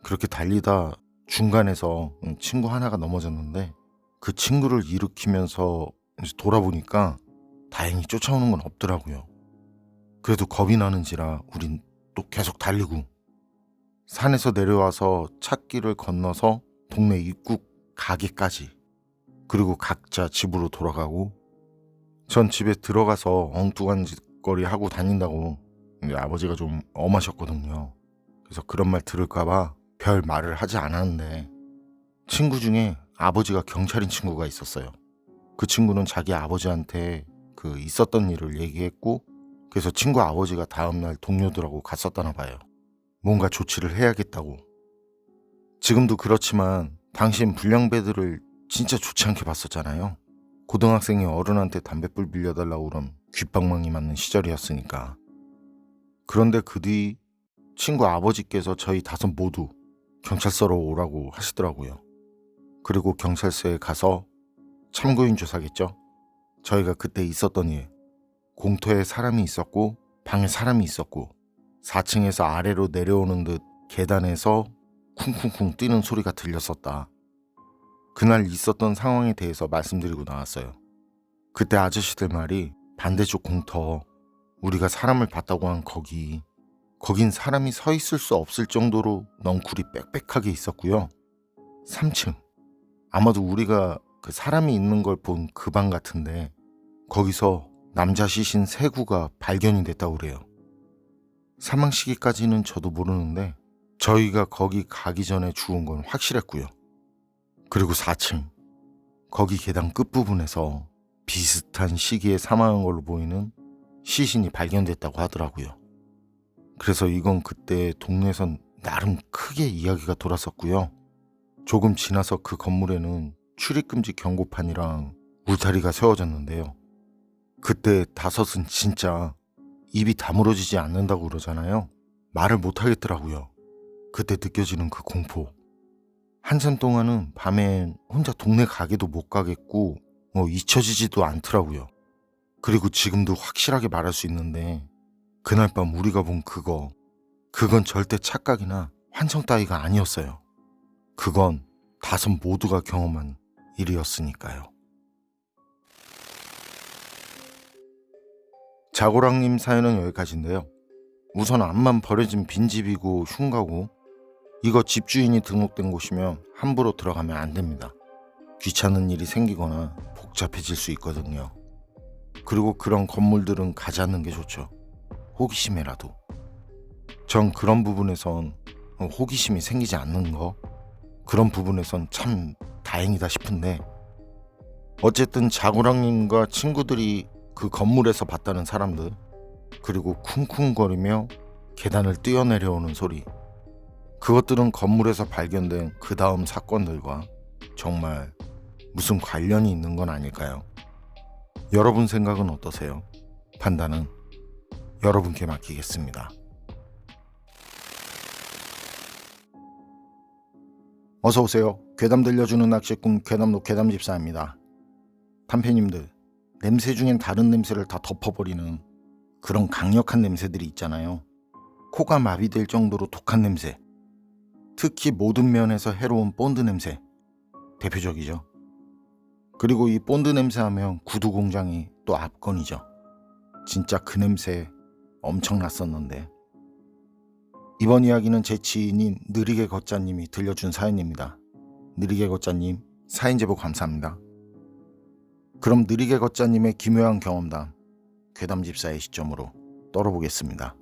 그렇게 달리다 중간에서 친구 하나가 넘어졌는데, 그 친구를 일으키면서 이제 돌아보니까 다행히 쫓아오는 건 없더라고요. 그래도 겁이 나는지라 우린 또 계속 달리고, 산에서 내려와서 찻길을 건너서 동네 입구 가게까지, 그리고 각자 집으로 돌아가고, 전 집에 들어가서 엉뚱한 짓거리 하고 다닌다고 아버지가 좀 엄하셨거든요. 그래서 그런 말 들을까봐 별 말을 하지 않았는데, 친구 중에 아버지가 경찰인 친구가 있었어요. 그 친구는 자기 아버지한테 그 있었던 일을 얘기했고, 그래서 친구 아버지가 다음날 동료들하고 갔었다나 봐요. 뭔가 조치를 해야겠다고. 지금도 그렇지만 당시엔 불량배들을 진짜 좋지 않게 봤었잖아요. 고등학생이 어른한테 담뱃불 빌려달라고 그럼 귓방망이 맞는 시절이었으니까. 그런데 그 뒤 친구 아버지께서 저희 5 모두 경찰서로 오라고 하시더라고요. 그리고 경찰서에 가서 참고인 조사겠죠. 저희가 그때 있었던 일, 공터에 사람이 있었고 방에 사람이 있었고 4층에서 아래로 내려오는 듯 계단에서 쿵쿵쿵 뛰는 소리가 들렸었다. 그날 있었던 상황에 대해서 말씀드리고 나왔어요. 그때 아저씨들 말이 반대쪽 공터, 우리가 사람을 봤다고 한 거긴 사람이 서 있을 수 없을 정도로 넝쿨이 빽빽하게 있었고요. 3층, 아마도 우리가 그 사람이 있는 걸 본 그 방 같은데, 거기서 남자 시신 3구가 발견이 됐다고 그래요. 사망 시기까지는 저도 모르는데 저희가 거기 가기 전에 죽은 건 확실했고요. 그리고 4층, 거기 계단 끝부분에서 비슷한 시기에 사망한 걸로 보이는 시신이 발견됐다고 하더라고요. 그래서 이건 그때 동네에선 나름 크게 이야기가 돌았었고요. 조금 지나서 그 건물에는 출입금지 경고판이랑 울타리가 세워졌는데요. 그때 5은 진짜 입이 다물어지지 않는다고 그러잖아요. 말을 못 하겠더라고요. 그때 느껴지는 그 공포. 한참 동안은 밤엔 혼자 동네 가게도 못 가겠고 잊혀지지도 않더라고요. 그리고 지금도 확실하게 말할 수 있는데, 그날 밤 우리가 본 그건 절대 착각이나 환청 따위가 아니었어요. 그건 5 모두가 경험한 일이었으니까요. 자고랑님 사연은 여기까지인데요. 우선 암만 버려진 빈집이고 흉가고, 이거 집주인이 등록된 곳이면 함부로 들어가면 안 됩니다. 귀찮은 일이 생기거나 복잡해질 수 있거든요. 그리고 그런 건물들은 가지 않는 게 좋죠. 호기심에라도. 전 그런 부분에선 호기심이 생기지 않는 거, 그런 부분에선 참 다행이다 싶은데, 어쨌든 자고랑님과 친구들이 그 건물에서 봤다는 사람들, 그리고 쿵쿵거리며 계단을 뛰어내려오는 소리, 그것들은 건물에서 발견된 그 다음 사건들과 정말 무슨 관련이 있는 건 아닐까요? 여러분 생각은 어떠세요? 판단은 여러분께 맡기겠습니다. 어서오세요. 괴담 들려주는 낚시꾼 괴담로 괴담집사입니다. 탐패님들, 냄새 중엔 다른 냄새를 다 덮어버리는 그런 강력한 냄새들이 있잖아요. 코가 마비될 정도로 독한 냄새, 특히 모든 면에서 해로운 본드 냄새, 대표적이죠. 그리고 이 본드 냄새 하면 구두 공장이 또 압권이죠. 진짜 그 냄새 엄청 났었는데. 이번 이야기는 제 지인인 느리게 걷자님이 들려준 사연입니다. 느리게 걷자님, 사연 제보 감사합니다. 그럼 느리게 걷자님의 기묘한 경험담, 괴담집사의 시점으로 떨어보겠습니다.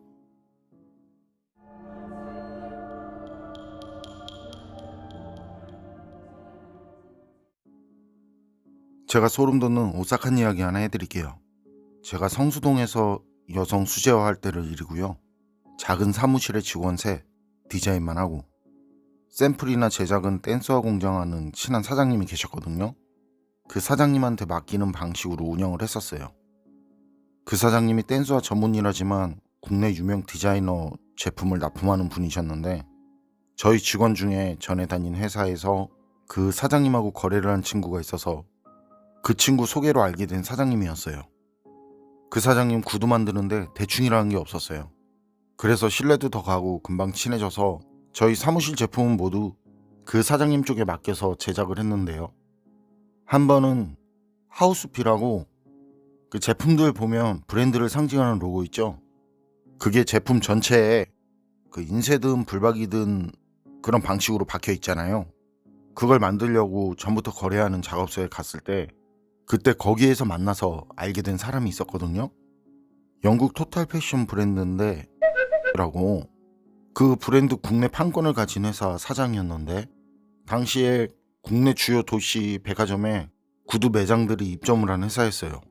제가 소름 돋는 오싹한 이야기 하나 해드릴게요. 제가 성수동에서 여성 수제화 할 때를 일이고요. 작은 사무실의 직원 셋, 디자인만 하고 샘플이나 제작은 댄서화 공장하는 친한 사장님이 계셨거든요. 그 사장님한테 맡기는 방식으로 운영을 했었어요. 그 사장님이 댄서화 전문이라지만 국내 유명 디자이너 제품을 납품하는 분이셨는데 저희 직원 중에 전에 다닌 회사에서 그 사장님하고 거래를 한 친구가 있어서 그 친구 소개로 알게 된 사장님이었어요. 그 사장님 구두 만드는데 대충이라는 게 없었어요. 그래서 신뢰도 더 가고 금방 친해져서 저희 사무실 제품은 모두 그 사장님 쪽에 맡겨서 제작을 했는데요. 한 번은 하우스피라고 그 제품들 보면 브랜드를 상징하는 로고 있죠. 그게 제품 전체에 그 인쇄든 불박이든 그런 방식으로 박혀 있잖아요. 그걸 만들려고 전부터 거래하는 작업소에 갔을 때 그때 거기에서 만나서 알게 된 사람이 있었거든요. 영국 토탈 패션 브랜드인데 라고 그 브랜드 국내 판권을 가진 회사 사장이었는데 당시에 국내 주요 도시 백화점에 구두 매장들이 입점을 한 회사였어요.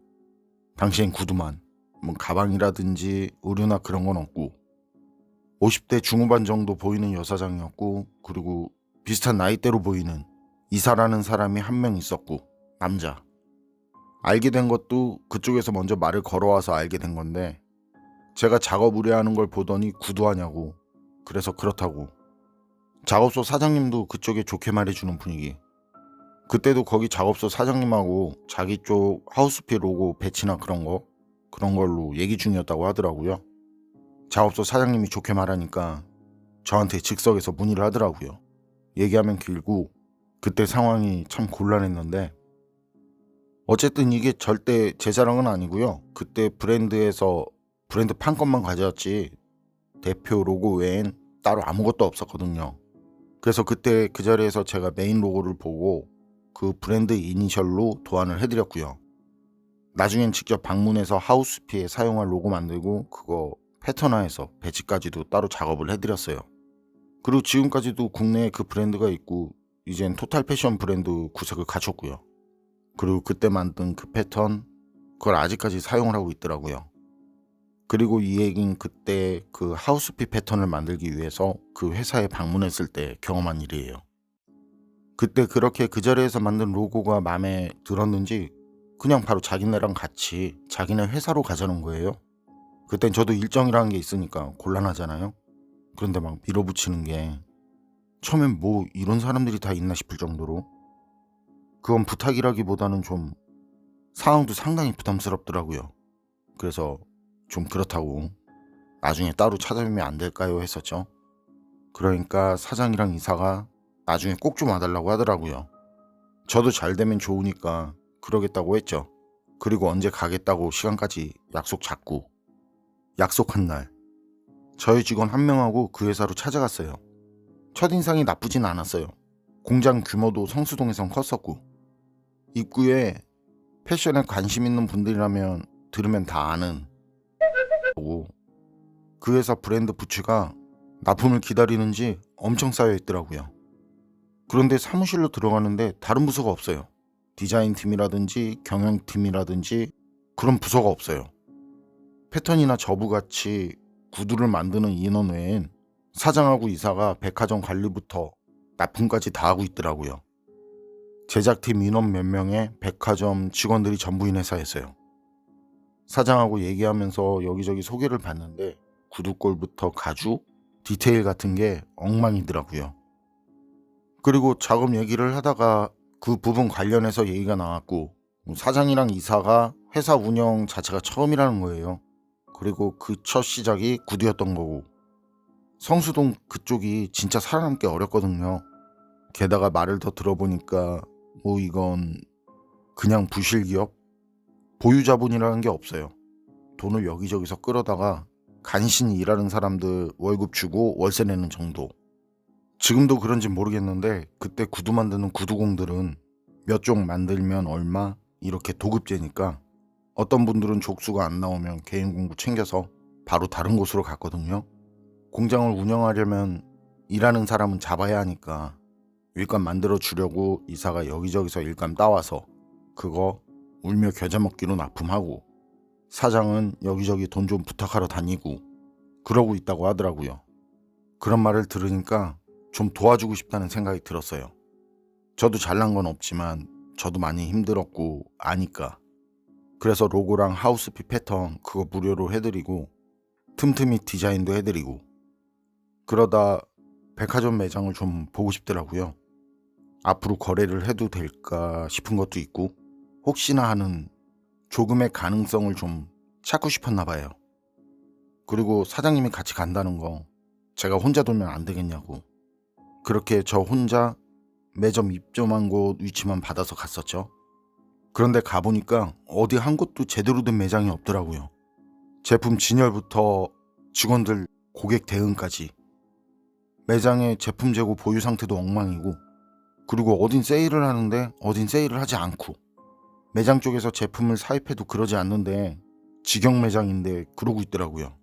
당시엔 구두만, 뭐 가방이라든지 의류나 그런 건 없고 50대 중후반 정도 보이는 여사장이었고 그리고 비슷한 나이대로 보이는 이사라는 사람이 한 명 있었고 남자. 알게 된 것도 그쪽에서 먼저 말을 걸어와서 알게 된 건데 제가 작업 의뢰하는 걸 보더니 구두하냐고 그래서 그렇다고 작업소 사장님도 그쪽에 좋게 말해주는 분위기. 그때도 거기 작업소 사장님하고 자기 쪽 하우스피 로고 배치나 그런 걸로 얘기 중이었다고 하더라고요. 작업소 사장님이 좋게 말하니까 저한테 즉석에서 문의를 하더라고요. 얘기하면 길고 그때 상황이 참 곤란했는데 어쨌든 이게 절대 제 자랑은 아니고요. 그때 브랜드에서 브랜드 판권만 가져왔지 대표 로고 외엔 따로 아무것도 없었거든요. 그래서 그때 그 자리에서 제가 메인 로고를 보고 그 브랜드 이니셜로 도안을 해드렸고요. 나중엔 직접 방문해서 하우스피에 사용할 로고 만들고 그거 패턴화해서 배치까지도 따로 작업을 해드렸어요. 그리고 지금까지도 국내에 그 브랜드가 있고 이젠 토탈 패션 브랜드 구색을 갖췄고요. 그리고 그때 만든 그 패턴 그걸 아직까지 사용을 하고 있더라고요. 그리고 이 얘긴 그때 그 하우스피 패턴을 만들기 위해서 그 회사에 방문했을 때 경험한 일이에요. 그때 그렇게 그 자리에서 만든 로고가 마음에 들었는지 그냥 바로 자기네랑 같이 자기네 회사로 가자는 거예요. 그땐 저도 일정이라는 게 있으니까 곤란하잖아요. 그런데 막 밀어붙이는 게 처음엔 뭐 이런 사람들이 다 있나 싶을 정도로 그건 부탁이라기보다는 좀 상황도 상당히 부담스럽더라고요. 그래서 좀 그렇다고 나중에 따로 찾아뵈면 안 될까요 했었죠. 그러니까 사장이랑 이사가 나중에 꼭 좀 와달라고 하더라고요. 저도 잘 되면 좋으니까 그러겠다고 했죠. 그리고 언제 가겠다고 시간까지 약속 잡고 약속한 날 저희 직원 한 명하고 그 회사로 찾아갔어요. 첫인상이 나쁘진 않았어요. 공장 규모도 성수동에선 컸었고 입구에 패션에 관심 있는 분들이라면 들으면 다 아는 거고 그 회사 브랜드 부츠가 납품을 기다리는지 엄청 쌓여 있더라고요. 그런데 사무실로 들어가는데 다른 부서가 없어요. 디자인팀이라든지 경영팀이라든지 그런 부서가 없어요. 패턴이나 저부같이 구두를 만드는 인원 외엔 사장하고 이사가 백화점 관리부터 납품까지 다 하고 있더라고요. 제작팀 인원 몇 명의 백화점 직원들이 전부인 회사였어요. 사장하고 얘기하면서 여기저기 소개를 받는데 구두꼴부터 가죽, 디테일 같은 게 엉망이더라고요. 그리고 작업 얘기를 하다가 그 부분 관련해서 얘기가 나왔고 사장이랑 이사가 회사 운영 자체가 처음이라는 거예요. 그리고 그 첫 시작이 구두였던 거고 성수동 그쪽이 진짜 살아남기 어렵거든요. 게다가 말을 더 들어보니까 뭐 이건 그냥 부실기업? 보유자본이라는 게 없어요. 돈을 여기저기서 끌어다가 간신히 일하는 사람들 월급 주고 월세 내는 정도. 지금도 그런지 모르겠는데 그때 구두 만드는 구두공들은 몇 종 만들면 얼마 이렇게 도급제니까 어떤 분들은 족수가 안 나오면 개인 공부 챙겨서 바로 다른 곳으로 갔거든요. 공장을 운영하려면 일하는 사람은 잡아야 하니까 일감 만들어 주려고 이사가 여기저기서 일감 따와서 그거 울며 겨자 먹기로 납품하고 사장은 여기저기 돈 좀 부탁하러 다니고 그러고 있다고 하더라고요. 그런 말을 들으니까 좀 도와주고 싶다는 생각이 들었어요. 저도 잘난 건 없지만 저도 많이 힘들었고 아니까. 그래서 로고랑 하우스피 패턴 그거 무료로 해드리고 틈틈이 디자인도 해드리고 그러다 백화점 매장을 좀 보고 싶더라고요. 앞으로 거래를 해도 될까 싶은 것도 있고 혹시나 하는 조금의 가능성을 좀 찾고 싶었나 봐요. 그리고 사장님이 같이 간다는 거 제가 혼자 돌면 안 되겠냐고. 그렇게 저 혼자 매점 입점한 곳 위치만 받아서 갔었죠. 그런데 가보니까 어디 한 곳도 제대로 된 매장이 없더라고요. 제품 진열부터 직원들 고객 대응까지 매장의 제품 재고 보유 상태도 엉망이고 그리고 어딘 세일을 하는데 어딘 세일을 하지 않고 매장 쪽에서 제품을 사입해도 그러지 않는데 직영 매장인데 그러고 있더라고요.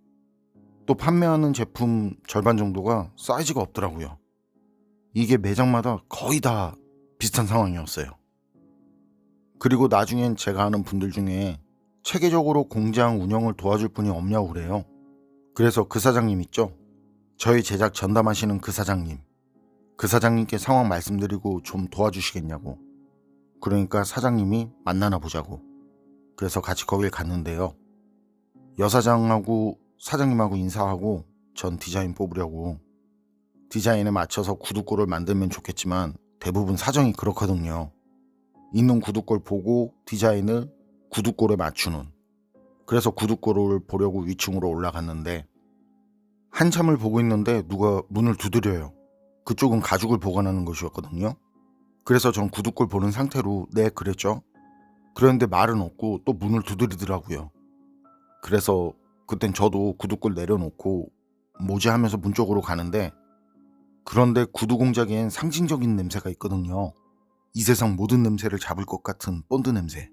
또 판매하는 제품 절반 정도가 사이즈가 없더라고요. 이게 매장마다 거의 다 비슷한 상황이었어요. 그리고 나중엔 제가 아는 분들 중에 체계적으로 공장 운영을 도와줄 분이 없냐고 그래요. 그래서 그 사장님 있죠? 저희 제작 전담하시는 그 사장님. 그 사장님께 상황 말씀드리고 좀 도와주시겠냐고. 그러니까 사장님이 만나나 보자고. 그래서 같이 거길 갔는데요. 여사장하고 사장님하고 인사하고 전 디자인 뽑으려고. 디자인에 맞춰서 구두골을 만들면 좋겠지만 대부분 사정이 그렇거든요. 있는 구두골 보고 디자인을 구두골에 맞추는. 그래서 구두골을 보려고 위층으로 올라갔는데 한참을 보고 있는데 누가 문을 두드려요. 그쪽은 가죽을 보관하는 곳이었거든요. 그래서 전 구두골 보는 상태로 네 그랬죠. 그랬는데 말은 없고 또 문을 두드리더라고요. 그래서 그땐 저도 구두골 내려놓고 뭐지 하면서 문 쪽으로 가는데 그런데 구두 공장엔 상징적인 냄새가 있거든요. 이 세상 모든 냄새를 잡을 것 같은 본드 냄새.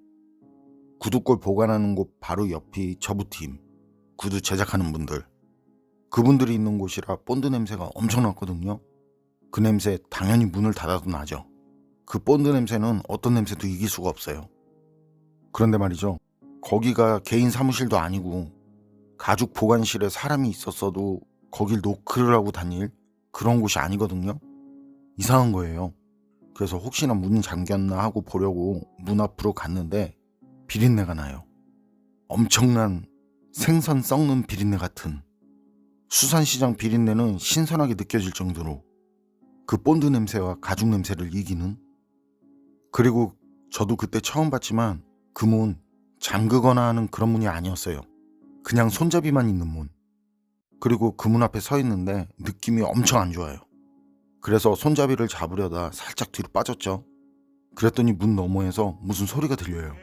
구두골 보관하는 곳 바로 옆이 저부팀, 구두 제작하는 분들. 그분들이 있는 곳이라 본드 냄새가 엄청났거든요. 그 냄새 당연히 문을 닫아도 나죠. 그 본드 냄새는 어떤 냄새도 이길 수가 없어요. 그런데 말이죠. 거기가 개인 사무실도 아니고 가죽 보관실에 사람이 있었어도 거길 노크를 하고 다닐 그런 곳이 아니거든요. 이상한 거예요. 그래서 혹시나 문이 잠겼나 하고 보려고 문 앞으로 갔는데 비린내가 나요. 엄청난 생선 썩는 비린내 같은. 수산시장 비린내는 신선하게 느껴질 정도로 그 본드 냄새와 가죽 냄새를 이기는. 그리고 저도 그때 처음 봤지만 그 문 잠그거나 하는 그런 문이 아니었어요. 그냥 손잡이만 있는 문. 그리고 그 문 앞에 서 있는데 느낌이 엄청 안 좋아요. 그래서 손잡이를 잡으려다 살짝 뒤로 빠졌죠. 그랬더니 문 너머에서 무슨 소리가 들려요.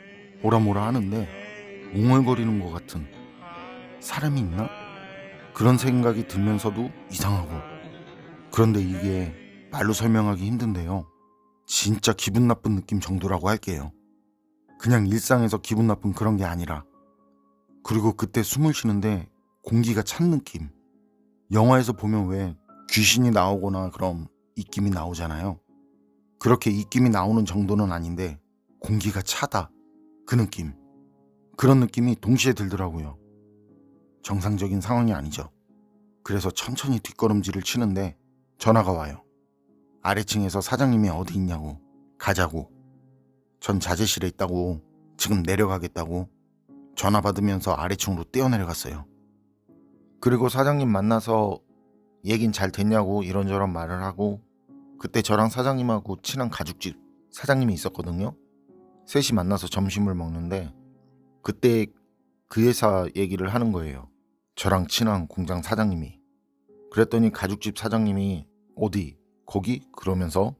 오라모라 하는데 웅얼거리는 것 같은. 사람이 있나? 그런 생각이 들면서도 이상하고. 그런데 이게 말로 설명하기 힘든데요. 진짜 기분 나쁜 느낌 정도라고 할게요. 그냥 일상에서 기분 나쁜 그런 게 아니라. 그리고 그때 숨을 쉬는데 공기가 찬 느낌. 영화에서 보면 왜 귀신이 나오거나 그럼 입김이 나오잖아요. 그렇게 입김이 나오는 정도는 아닌데 공기가 차다. 그 느낌. 그런 느낌이 동시에 들더라고요. 정상적인 상황이 아니죠. 그래서 천천히 뒷걸음질을 치는데 전화가 와요. 아래층에서 사장님이 어디 있냐고. 가자고. 전 자재실에 있다고. 지금 내려가겠다고. 전화 받으면서 아래층으로 뛰어내려갔어요. 그리고 사장님 만나서 얘긴 잘 됐냐고 이런저런 말을 하고 그때 저랑 사장님하고 친한 가죽집 사장님이 있었거든요. 셋이 만나서 점심을 먹는데 그때 그 회사 얘기를 하는 거예요. 저랑 친한 공장 사장님이. 그랬더니 가죽집 사장님이 어디? 거기? 그러면서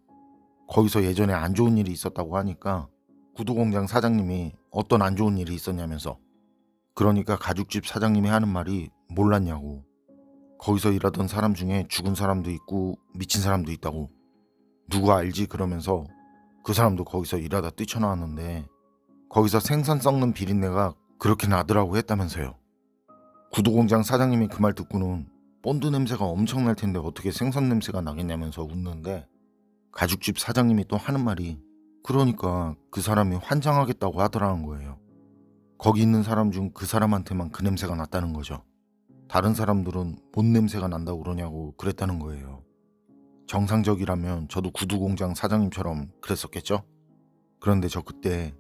거기서 예전에 안 좋은 일이 있었다고 하니까 구두공장 사장님이 어떤 안 좋은 일이 있었냐면서. 그러니까 가죽집 사장님이 하는 말이 몰랐냐고. 거기서 일하던 사람 중에 죽은 사람도 있고 미친 사람도 있다고. 누구 알지? 그러면서 그 사람도 거기서 일하다 뛰쳐나왔는데 거기서 생선 썩는 비린내가 그렇게 나더라고 했다면서요. 구두공장 사장님이 그 말 듣고는 본드 냄새가 엄청 날 텐데 어떻게 생선 냄새가 나겠냐면서 웃는데 가죽집 사장님이 또 하는 말이 그러니까 그 사람이 환장하겠다고 하더라는 거예요. 거기 있는 사람 중 그 사람한테만 그 냄새가 났다는 거죠. 다른 사람들은 뭔 냄새가 난다고 그러냐고 그랬다는 거예요. 정상적이라면 저도 구두공장 사장님처럼 그랬었겠죠? 그런데 저 그때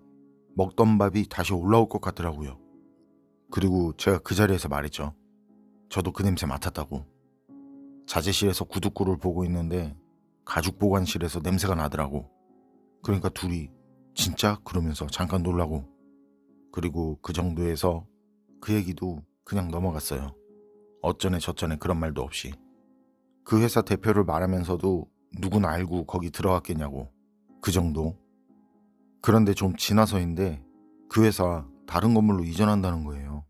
먹던 밥이 다시 올라올 것 같더라고요. 그리고 제가 그 자리에서 말했죠. 저도 그 냄새 맡았다고. 자재실에서 구두골을 보고 있는데 가죽 보관실에서 냄새가 나더라고. 그러니까 둘이 진짜? 그러면서 잠깐 놀라고. 그리고 그 정도에서 그 얘기도 그냥 넘어갔어요. 어쩌네 저쩌네 그런 말도 없이. 그 회사 대표를 말하면서도 누구나 알고 거기 들어갔겠냐고. 그 정도. 그런데 좀 지나서인데 그 회사 다른 건물로 이전한다는 거예요.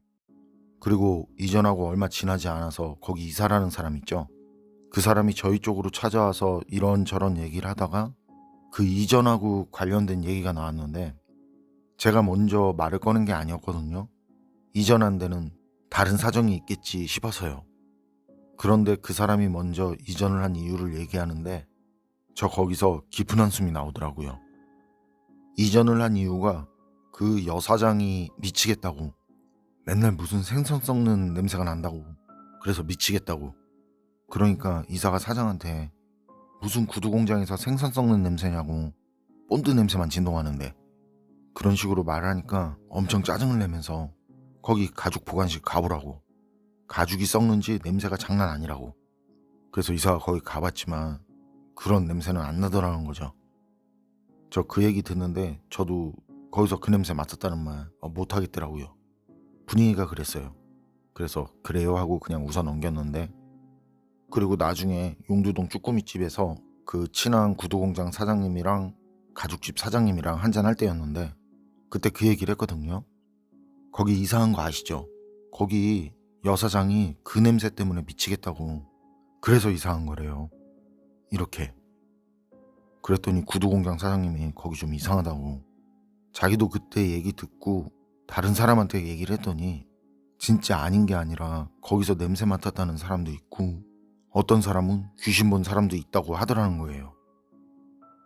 그리고 이전하고 얼마 지나지 않아서 거기 이사라는 사람 있죠. 그 사람이 저희 쪽으로 찾아와서 이런저런 얘기를 하다가 그 이전하고 관련된 얘기가 나왔는데 제가 먼저 말을 꺼낸 게 아니었거든요. 이전한 데는 다른 사정이 있겠지 싶어서요. 그런데 그 사람이 먼저 이전을 한 이유를 얘기하는데 저 거기서 깊은 한숨이 나오더라고요. 이전을 한 이유가 그 여사장이 미치겠다고. 맨날 무슨 생선 썩는 냄새가 난다고. 그래서 미치겠다고. 그러니까 이사가 사장한테 무슨 구두공장에서 생선 썩는 냄새냐고. 본드 냄새만 진동하는데. 그런 식으로 말하니까 엄청 짜증을 내면서 거기 가죽 보관실 가보라고. 가죽이 썩는지 냄새가 장난 아니라고. 그래서 이사가 거기 가봤지만 그런 냄새는 안 나더라는 거죠. 저 그 얘기 듣는데 저도 거기서 그 냄새 맡았다는 말 못하겠더라고요. 분위기가 그랬어요. 그래서 그래요 하고 그냥 웃어 넘겼는데 그리고 나중에 용두동 쭈꾸미집에서 그 친한 구두공장 사장님이랑 가죽집 사장님이랑 한잔할 때였는데 그때 그 얘기를 했거든요. 거기 이사한 거 아시죠? 거기 여사장이 그 냄새 때문에 미치겠다고. 그래서 이사한 거래요. 이렇게. 그랬더니 구두공장 사장님이 거기 좀 이상하다고. 자기도 그때 얘기 듣고 다른 사람한테 얘기를 했더니 진짜 아닌 게 아니라 거기서 냄새 맡았다는 사람도 있고 어떤 사람은 귀신 본 사람도 있다고 하더라는 거예요.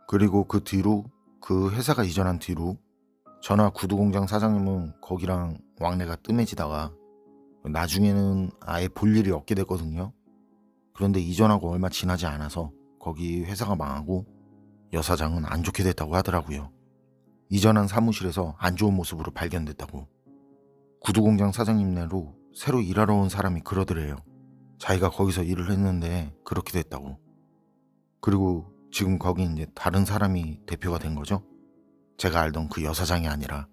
그리고 그 뒤로 그 회사가 이전한 뒤로 저나 구두공장 사장님은 거기랑 왕래가 뜸해지다가 나중에는 아예 볼 일이 없게 됐거든요. 그런데 이전하고 얼마 지나지 않아서 거기 회사가 망하고 여사장은 안 좋게 됐다고 하더라고요. 이전한 사무실에서 안 좋은 모습으로 발견됐다고. 구두공장 사장님네로 새로 일하러 온 사람이 그러더래요. 자기가 거기서 일을 했는데 그렇게 됐다고. 그리고 지금 거기 이제 다른 사람이 대표가 된 거죠. 제가 알던 그 여사장이 아니라.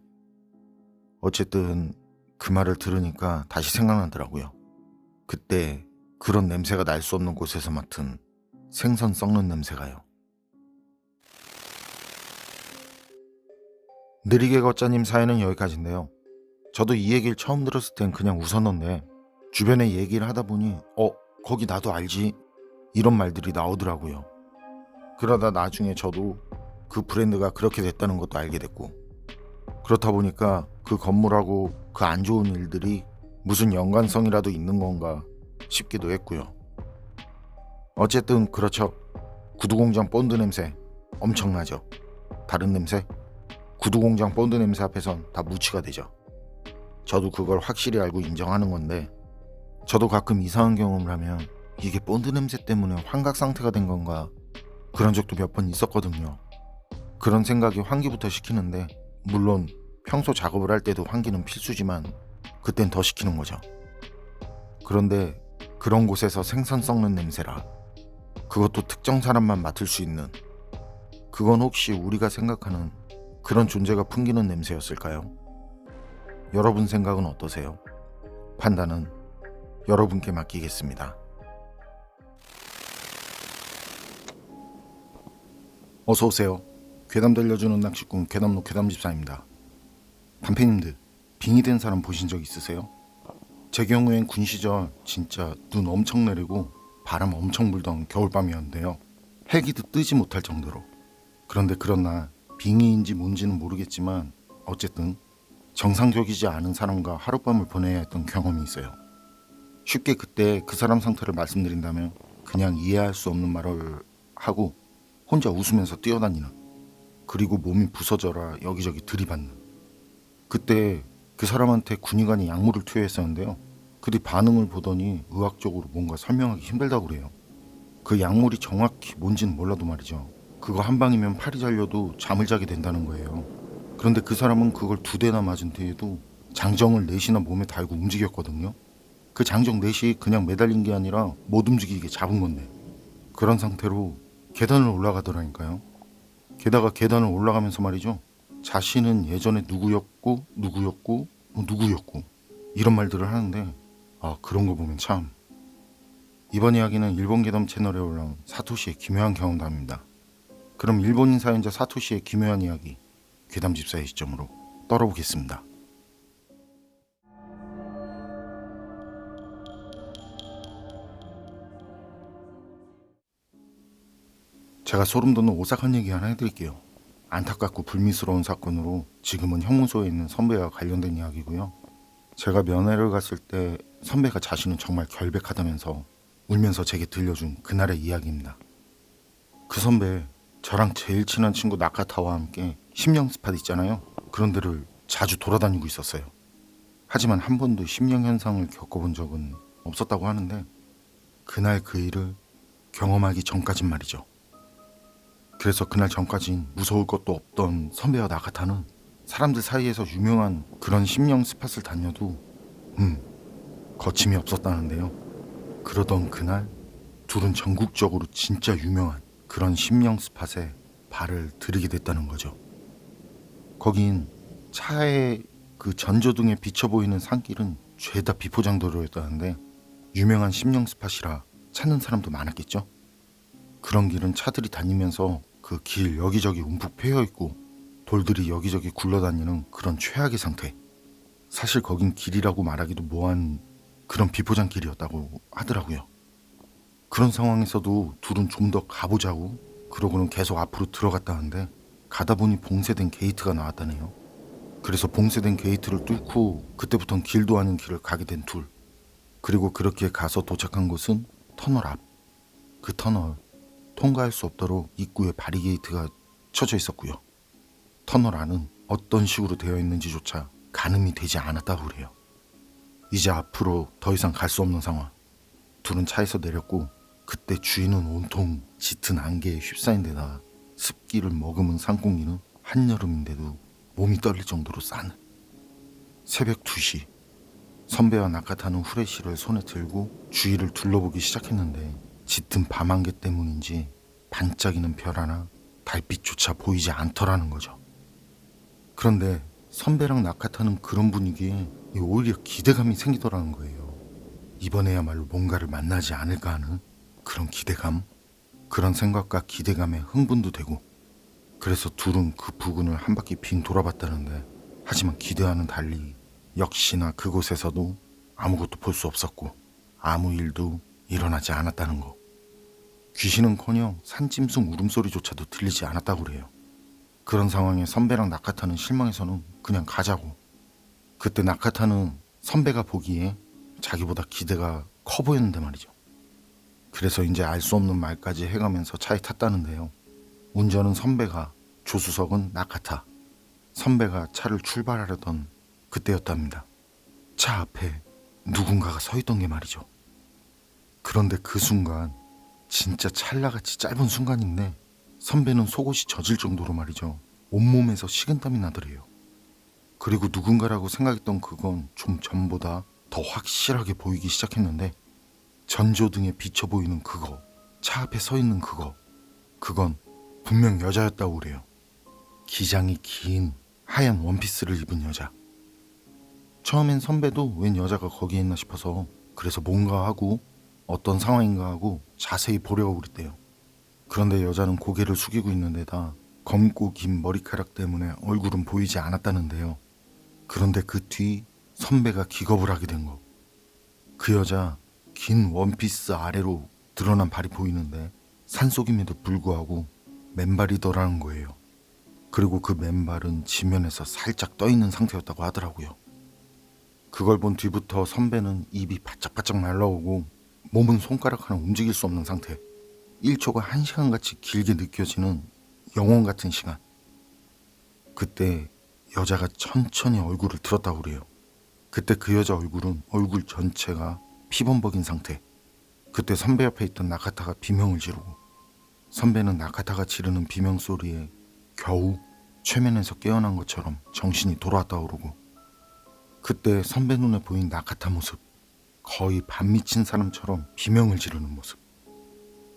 어쨌든 그 말을 들으니까 다시 생각나더라고요. 그때 그런 냄새가 날 수 없는 곳에서 맡은 생선 썩는 냄새가요. 느리게 걷자님 사연은 여기까지인데요. 저도 이 얘기를 처음 들었을 땐 그냥 웃었는데 주변에 얘기를 하다 보니 거기 나도 알지 이런 말들이 나오더라고요. 그러다 나중에 저도 그 브랜드가 그렇게 됐다는 것도 알게 됐고 그렇다 보니까 그 건물하고 그 안 좋은 일들이 무슨 연관성이라도 있는 건가 싶기도 했고요. 어쨌든 그렇죠. 구두공장 본드 냄새 엄청나죠. 다른 냄새? 구두공장 본드 냄새 앞에선 다 무치가 되죠. 저도 그걸 확실히 알고 인정하는 건데 저도 가끔 이상한 경험을 하면 이게 본드 냄새 때문에 환각 상태가 된 건가 그런 적도 몇 번 있었거든요. 그런 생각이 환기부터 시키는데 물론 평소 작업을 할 때도 환기는 필수지만 그땐 더 시키는 거죠. 그런데 그런 곳에서 생선 썩는 냄새라 그것도 특정 사람만 맡을 수 있는 그건 혹시 우리가 생각하는 그런 존재가 풍기는 냄새였을까요? 여러분 생각은 어떠세요? 판단은 여러분께 맡기겠습니다. 어서오세요. 괴담 들려주는 낚시꾼 괴담로 괴담집사입니다. 담패님들 빙의 된 사람 보신 적 있으세요? 제 경우엔 군 시절 진짜 눈 엄청 내리고 바람 엄청 불던 겨울밤이었는데요. 헬기도 뜨지 못할 정도로. 그런데 그런 날 빙의인지 뭔지는 모르겠지만 어쨌든 정상적이지 않은 사람과 하룻밤을 보내야 했던 경험이 있어요. 쉽게 그때 그 사람 상태를 말씀드린다면 그냥 이해할 수 없는 말을 하고 혼자 웃으면서 뛰어다니는 그리고 몸이 부서져라 여기저기 들이받는. 그때 그 사람한테 군의관이 약물을 투여했었는데요. 그뒤 반응을 보더니 의학적으로 뭔가 설명하기 힘들다고 그래요. 그 약물이 정확히 뭔지는 몰라도 말이죠. 그거 한 방이면 팔이 잘려도 잠을 자게 된다는 거예요. 그런데 그 사람은 그걸 2대나 맞은 뒤에도 장정을 4시나 몸에 달고 움직였거든요. 그 장정 4시 그냥 매달린 게 아니라 못 움직이게 잡은 건데, 그런 상태로 계단을 올라가더라니까요. 게다가 계단을 올라가면서 말이죠, 자신은 예전에 누구였고 누구였고 이런 말들을 하는데, 그런 거 보면 참. 이번 이야기는 일본 괴담 채널에 올라온 사토시의 기묘한 경험담입니다. 그럼 일본인 사연자 사토시의 기묘한 이야기, 괴담 집사의 시점으로 떨어보겠습니다. 제가 소름 돋는 오싹한 얘기 하나 해드릴게요. 안타깝고 불미스러운 사건으로 지금은 형무소에 있는 선배와 관련된 이야기고요. 제가 면회를 갔을 때 선배가 자신은 정말 결백하다면서 울면서 제게 들려준 그날의 이야기입니다. 그 선배, 저랑 제일 친한 친구 나카타와 함께 심령 스팟 있잖아요. 그런 데를 자주 돌아다니고 있었어요. 하지만 한 번도 심령 현상을 겪어본 적은 없었다고 하는데, 그날 그 일을 경험하기 전까진 말이죠. 그래서 그날 전까진 무서울 것도 없던 선배와 나카타는 사람들 사이에서 유명한 그런 심령 스팟을 다녀도 거침이 없었다는데요. 그러던 그날 둘은 전국적으로 진짜 유명한 그런 심령 스팟에 발을 들이게 됐다는 거죠. 거긴 차의 그 전조등에 비쳐 보이는 산길은 죄다 비포장도로였다는데, 유명한 심령 스팟이라 찾는 사람도 많았겠죠. 그런 길은 차들이 다니면서 그 길 여기저기 움푹 패여 있고 돌들이 여기저기 굴러다니는 그런 최악의 상태. 사실 거긴 길이라고 말하기도 뭐한 그런 비포장 길이었다고 하더라고요. 그런 상황에서도 둘은 좀 더 가보자고 그러고는 계속 앞으로 들어갔다는데, 가다 보니 봉쇄된 게이트가 나왔다네요. 그래서 봉쇄된 게이트를 뚫고 그때부터는 길도 아닌 길을 가게 된 둘. 그리고 그렇게 가서 도착한 곳은 터널 앞. 그 터널, 통과할 수 없도록 입구에 바리게이트가 쳐져 있었고요. 터널 안은 어떤 식으로 되어 있는지조차 가늠이 되지 않았다고 그래요. 이제 앞으로 더 이상 갈 수 없는 상황. 둘은 차에서 내렸고, 그때 주인은 온통 짙은 안개에 휩싸인 데다 습기를 머금은 상공기는 한여름인데도 몸이 떨릴 정도로 싸는. 새벽 2시, 선배와 나카타는 후레쉬를 손에 들고 주위를 둘러보기 시작했는데, 짙은 밤안개 때문인지 반짝이는 별 하나, 달빛조차 보이지 않더라는 거죠. 그런데 선배랑 나카타는 그런 분위기에 오히려 기대감이 생기더라는 거예요. 이번에야말로 뭔가를 만나지 않을까 하는 그런 기대감, 그런 생각과 기대감에 흥분도 되고, 그래서 둘은 그 부근을 한 바퀴 빙 돌아봤다는데, 하지만 기대와는 달리 역시나 그곳에서도 아무것도 볼 수 없었고 아무 일도 일어나지 않았다는 거. 귀신은커녕 산짐승 울음소리조차도 들리지 않았다고 그래요. 그런 상황에 선배랑 나카타는 실망해서는 그냥 가자고. 그때 나카타는 선배가 보기에 자기보다 기대가 커 보였는데 말이죠. 그래서 이제 알 수 없는 말까지 해가면서 차에 탔다는데요. 운전은 선배가, 조수석은 나카타. 선배가 차를 출발하려던 그때였답니다. 차 앞에 누군가가 서 있던 게 말이죠. 그런데 그 순간, 진짜 찰나같이 짧은 순간인데 선배는 속옷이 젖을 정도로 말이죠, 온몸에서 식은땀이 나더래요. 그리고 누군가라고 생각했던 그건 좀 전보다 더 확실하게 보이기 시작했는데, 전조등에 비쳐 보이는 그거, 차 앞에 서 있는 그건 분명 여자였다고 그래요. 기장이 긴 하얀 원피스를 입은 여자. 처음엔 선배도 웬 여자가 거기에 있나 싶어서 그래서 뭔가 하고 어떤 상황인가 하고 자세히 보려고 그랬대요. 그런데 여자는 고개를 숙이고 있는 데다 검고 긴 머리카락 때문에 얼굴은 보이지 않았다는데요. 그런데 그 뒤 선배가 기겁을 하게 된 거. 그 여자 긴 원피스 아래로 드러난 발이 보이는데 산속임에도 불구하고 맨발이더라는 거예요. 그리고 그 맨발은 지면에서 살짝 떠있는 상태였다고 하더라고요. 그걸 본 뒤부터 선배는 입이 바짝바짝 날라오고 몸은 손가락 하나 움직일 수 없는 상태. 1초가 1시간같이 길게 느껴지는 영혼 같은 시간. 그때 여자가 천천히 얼굴을 들었다고 그래요. 그때 그 여자 얼굴은 얼굴 전체가 피범벅인 상태. 그때 선배 옆에 있던 나카타가 비명을 지르고 선배는 나카타가 지르는 비명 소리에 겨우 최면에서 깨어난 것처럼 정신이 돌아왔다고 그러고 그때 선배 눈에 보인 나카타 모습 거의 반 미친 사람처럼 비명을 지르는 모습.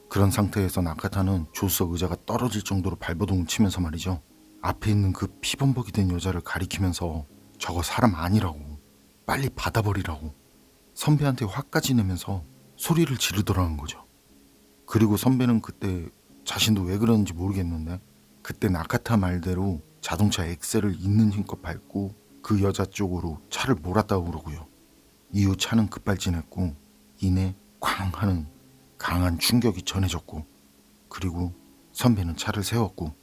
그런 상태에서 나카타는 조수석 의자가 떨어질 정도로 발버둥을 치면서 말이죠. 앞에 있는 그 피범벅이 된 여자를 가리키면서 저거 사람 아니라고 빨리 받아버리라고 선배한테 화까지 내면서 소리를 지르더라는 거죠. 그리고 선배는 그때 자신도 왜 그러는지 모르겠는데 그때 나카타 말대로 자동차 엑셀을 있는 힘껏 밟고 그 여자 쪽으로 차를 몰았다고 그러고요. 이후 차는 급발진했고 이내 쾅 하는 강한 충격이 전해졌고 그리고 선배는 차를 세웠고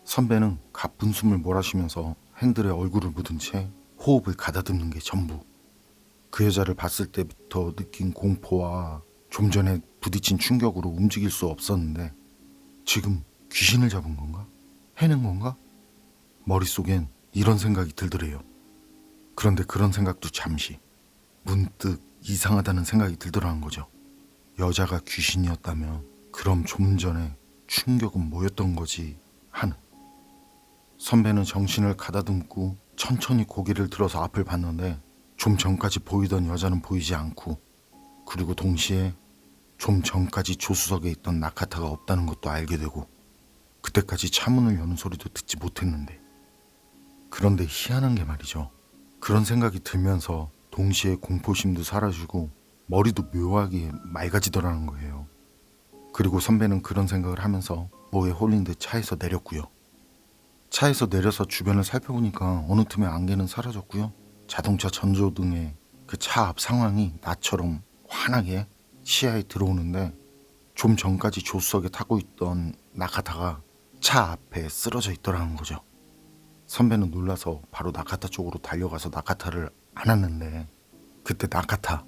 선배는 가쁜 숨을 몰아쉬면서 핸들에 얼굴을 묻은 채 호흡을 가다듬는 게 전부. 그 여자를 봤을 때부터 느낀 공포와 좀 전에 부딪힌 충격으로 움직일 수 없었는데 지금 귀신을 잡은 건가? 해낸 건가? 머릿속엔 이런 생각이 들더래요. 그런데 그런 생각도 잠시 문득 이상하다는 생각이 들더라는 거죠. 여자가 귀신이었다면 그럼 좀 전에 충격은 뭐였던 거지 하는. 선배는 정신을 가다듬고 천천히 고개를 들어서 앞을 봤는데 좀 전까지 보이던 여자는 보이지 않고 그리고 동시에 좀 전까지 조수석에 있던 나카타가 없다는 것도 알게 되고 그때까지 차문을 여는 소리도 듣지 못했는데 그런데 희한한 게 말이죠. 그런 생각이 들면서 동시에 공포심도 사라지고 머리도 묘하게 맑아지더라는 거예요. 그리고 선배는 그런 생각을 하면서 뭐에 홀린 듯 차에서 내렸고요. 차에서 내려서 주변을 살펴보니까 어느 틈에 안개는 사라졌고요. 자동차 전조등에 그 차 앞 상황이 나처럼 환하게 시야에 들어오는데 좀 전까지 조수석에 타고 있던 나카타가 차 앞에 쓰러져 있더라는 거죠. 선배는 놀라서 바로 나카타 쪽으로 달려가서 나카타를 안았는데 그때 나카타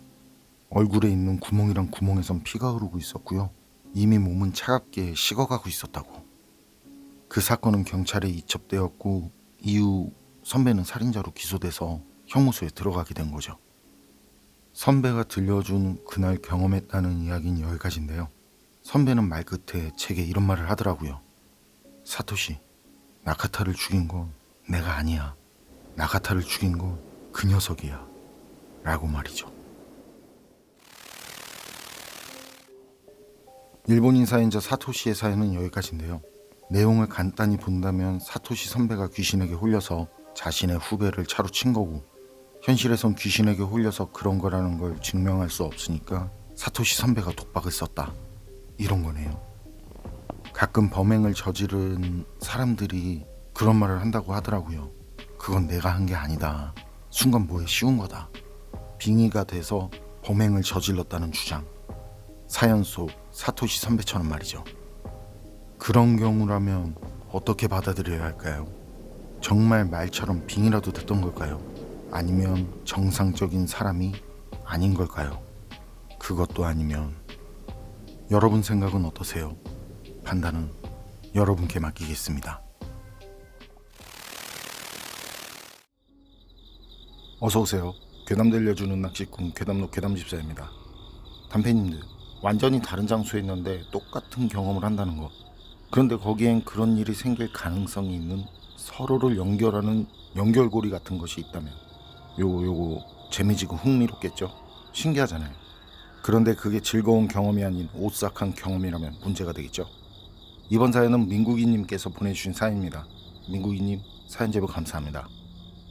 얼굴에 있는 구멍이란 구멍에선 피가 흐르고 있었고요. 이미 몸은 차갑게 식어가고 있었다고. 그 사건은 경찰에 이첩되었고 이후 선배는 살인자로 기소돼서 형무소에 들어가게 된 거죠. 선배가 들려준 그날 경험했다는 이야기는 여기까지인데요. 선배는 말 끝에 제게 이런 말을 하더라고요. 사토시, 나카타를 죽인 건 내가 아니야. 나카타를 죽인 건 그 녀석이야. 라고 말이죠. 일본인 사연자 사토시의 사연은 여기까지인데요. 내용을 간단히 본다면 사토시 선배가 귀신에게 홀려서 자신의 후배를 차로 친 거고 현실에선 귀신에게 홀려서 그런 거라는 걸 증명할 수 없으니까 사토시 선배가 독박을 썼다. 이런 거네요. 가끔 범행을 저지른 사람들이 그런 말을 한다고 하더라고요. 그건 내가 한 게 아니다. 순간 뭐에 씌운 거다. 빙의가 돼서 범행을 저질렀다는 주장. 사연 속 사토시 선배처럼 말이죠. 그런 경우라면 어떻게 받아들여야 할까요? 정말 말처럼 빙의라도 됐던 걸까요? 아니면 정상적인 사람이 아닌 걸까요? 그것도 아니면 여러분 생각은 어떠세요? 판단은 여러분께 맡기겠습니다. 어서오세요. 괴담 들려주는 낚시꾼 괴담로 괴담집사입니다. 단페님들, 완전히 다른 장소에 있는데 똑같은 경험을 한다는 거. 그런데 거기엔 그런 일이 생길 가능성이 있는 서로를 연결하는 연결고리 같은 것이 있다면 요거 재미지고 흥미롭겠죠? 신기하잖아요. 그런데 그게 즐거운 경험이 아닌 오싹한 경험이라면 문제가 되겠죠? 이번 사연은 민국이님께서 보내주신 사연입니다. 민국이님 사연 제보 감사합니다.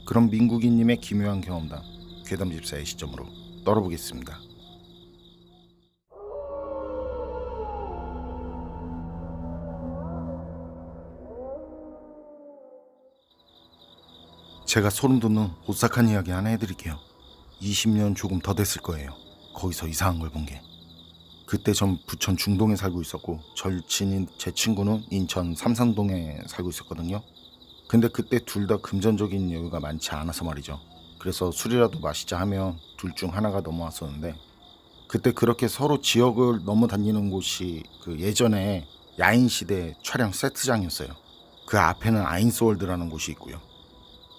그럼 민국이님의 기묘한 경험담 괴담집사의 시점으로 떨어보겠습니다. 제가 소름 돋는 오싹한 이야기 하나 해드릴게요. 20년 조금 더 됐을 거예요. 거기서 이상한 걸 본 게. 그때 전 부천 중동에 살고 있었고 절친인 제 친구는 인천 삼산동에 살고 있었거든요. 근데 그때 둘 다 금전적인 여유가 많지 않아서 말이죠. 그래서 술이라도 마시자 하면 둘 중 하나가 넘어왔었는데 그때 그렇게 서로 지역을 넘어 다니는 곳이 그 예전에 야인시대 촬영 세트장이었어요. 그 앞에는 아인스월드라는 곳이 있고요.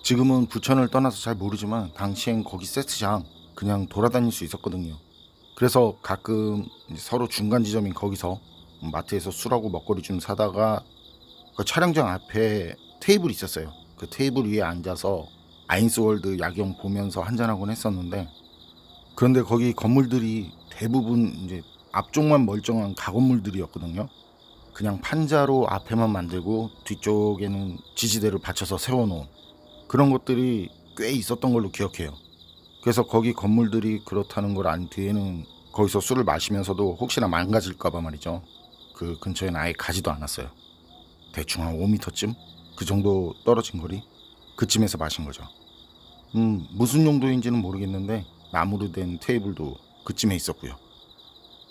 지금은 부천을 떠나서 잘 모르지만 당시엔 거기 세트장 그냥 돌아다닐 수 있었거든요. 그래서 가끔 이제 서로 중간 지점인 거기서 마트에서 술하고 먹거리 좀 사다가 그 촬영장 앞에 테이블이 있었어요. 그 테이블 위에 앉아서 아인스월드 야경 보면서 한잔하곤 했었는데, 그런데 거기 건물들이 대부분 이제 앞쪽만 멀쩡한 가건물들이었거든요. 그냥 판자로 앞에만 만들고 뒤쪽에는 지지대를 받쳐서 세워놓은 그런 것들이 꽤 있었던 걸로 기억해요. 그래서 거기 건물들이 그렇다는 걸 안 뒤에는 거기서 술을 마시면서도 혹시나 망가질까봐 말이죠. 그 근처에는 아예 가지도 않았어요. 대충 한 5m쯤? 그 정도 떨어진 거리? 그쯤에서 마신 거죠. 무슨 용도인지는 모르겠는데 나무로 된 테이블도 그쯤에 있었고요.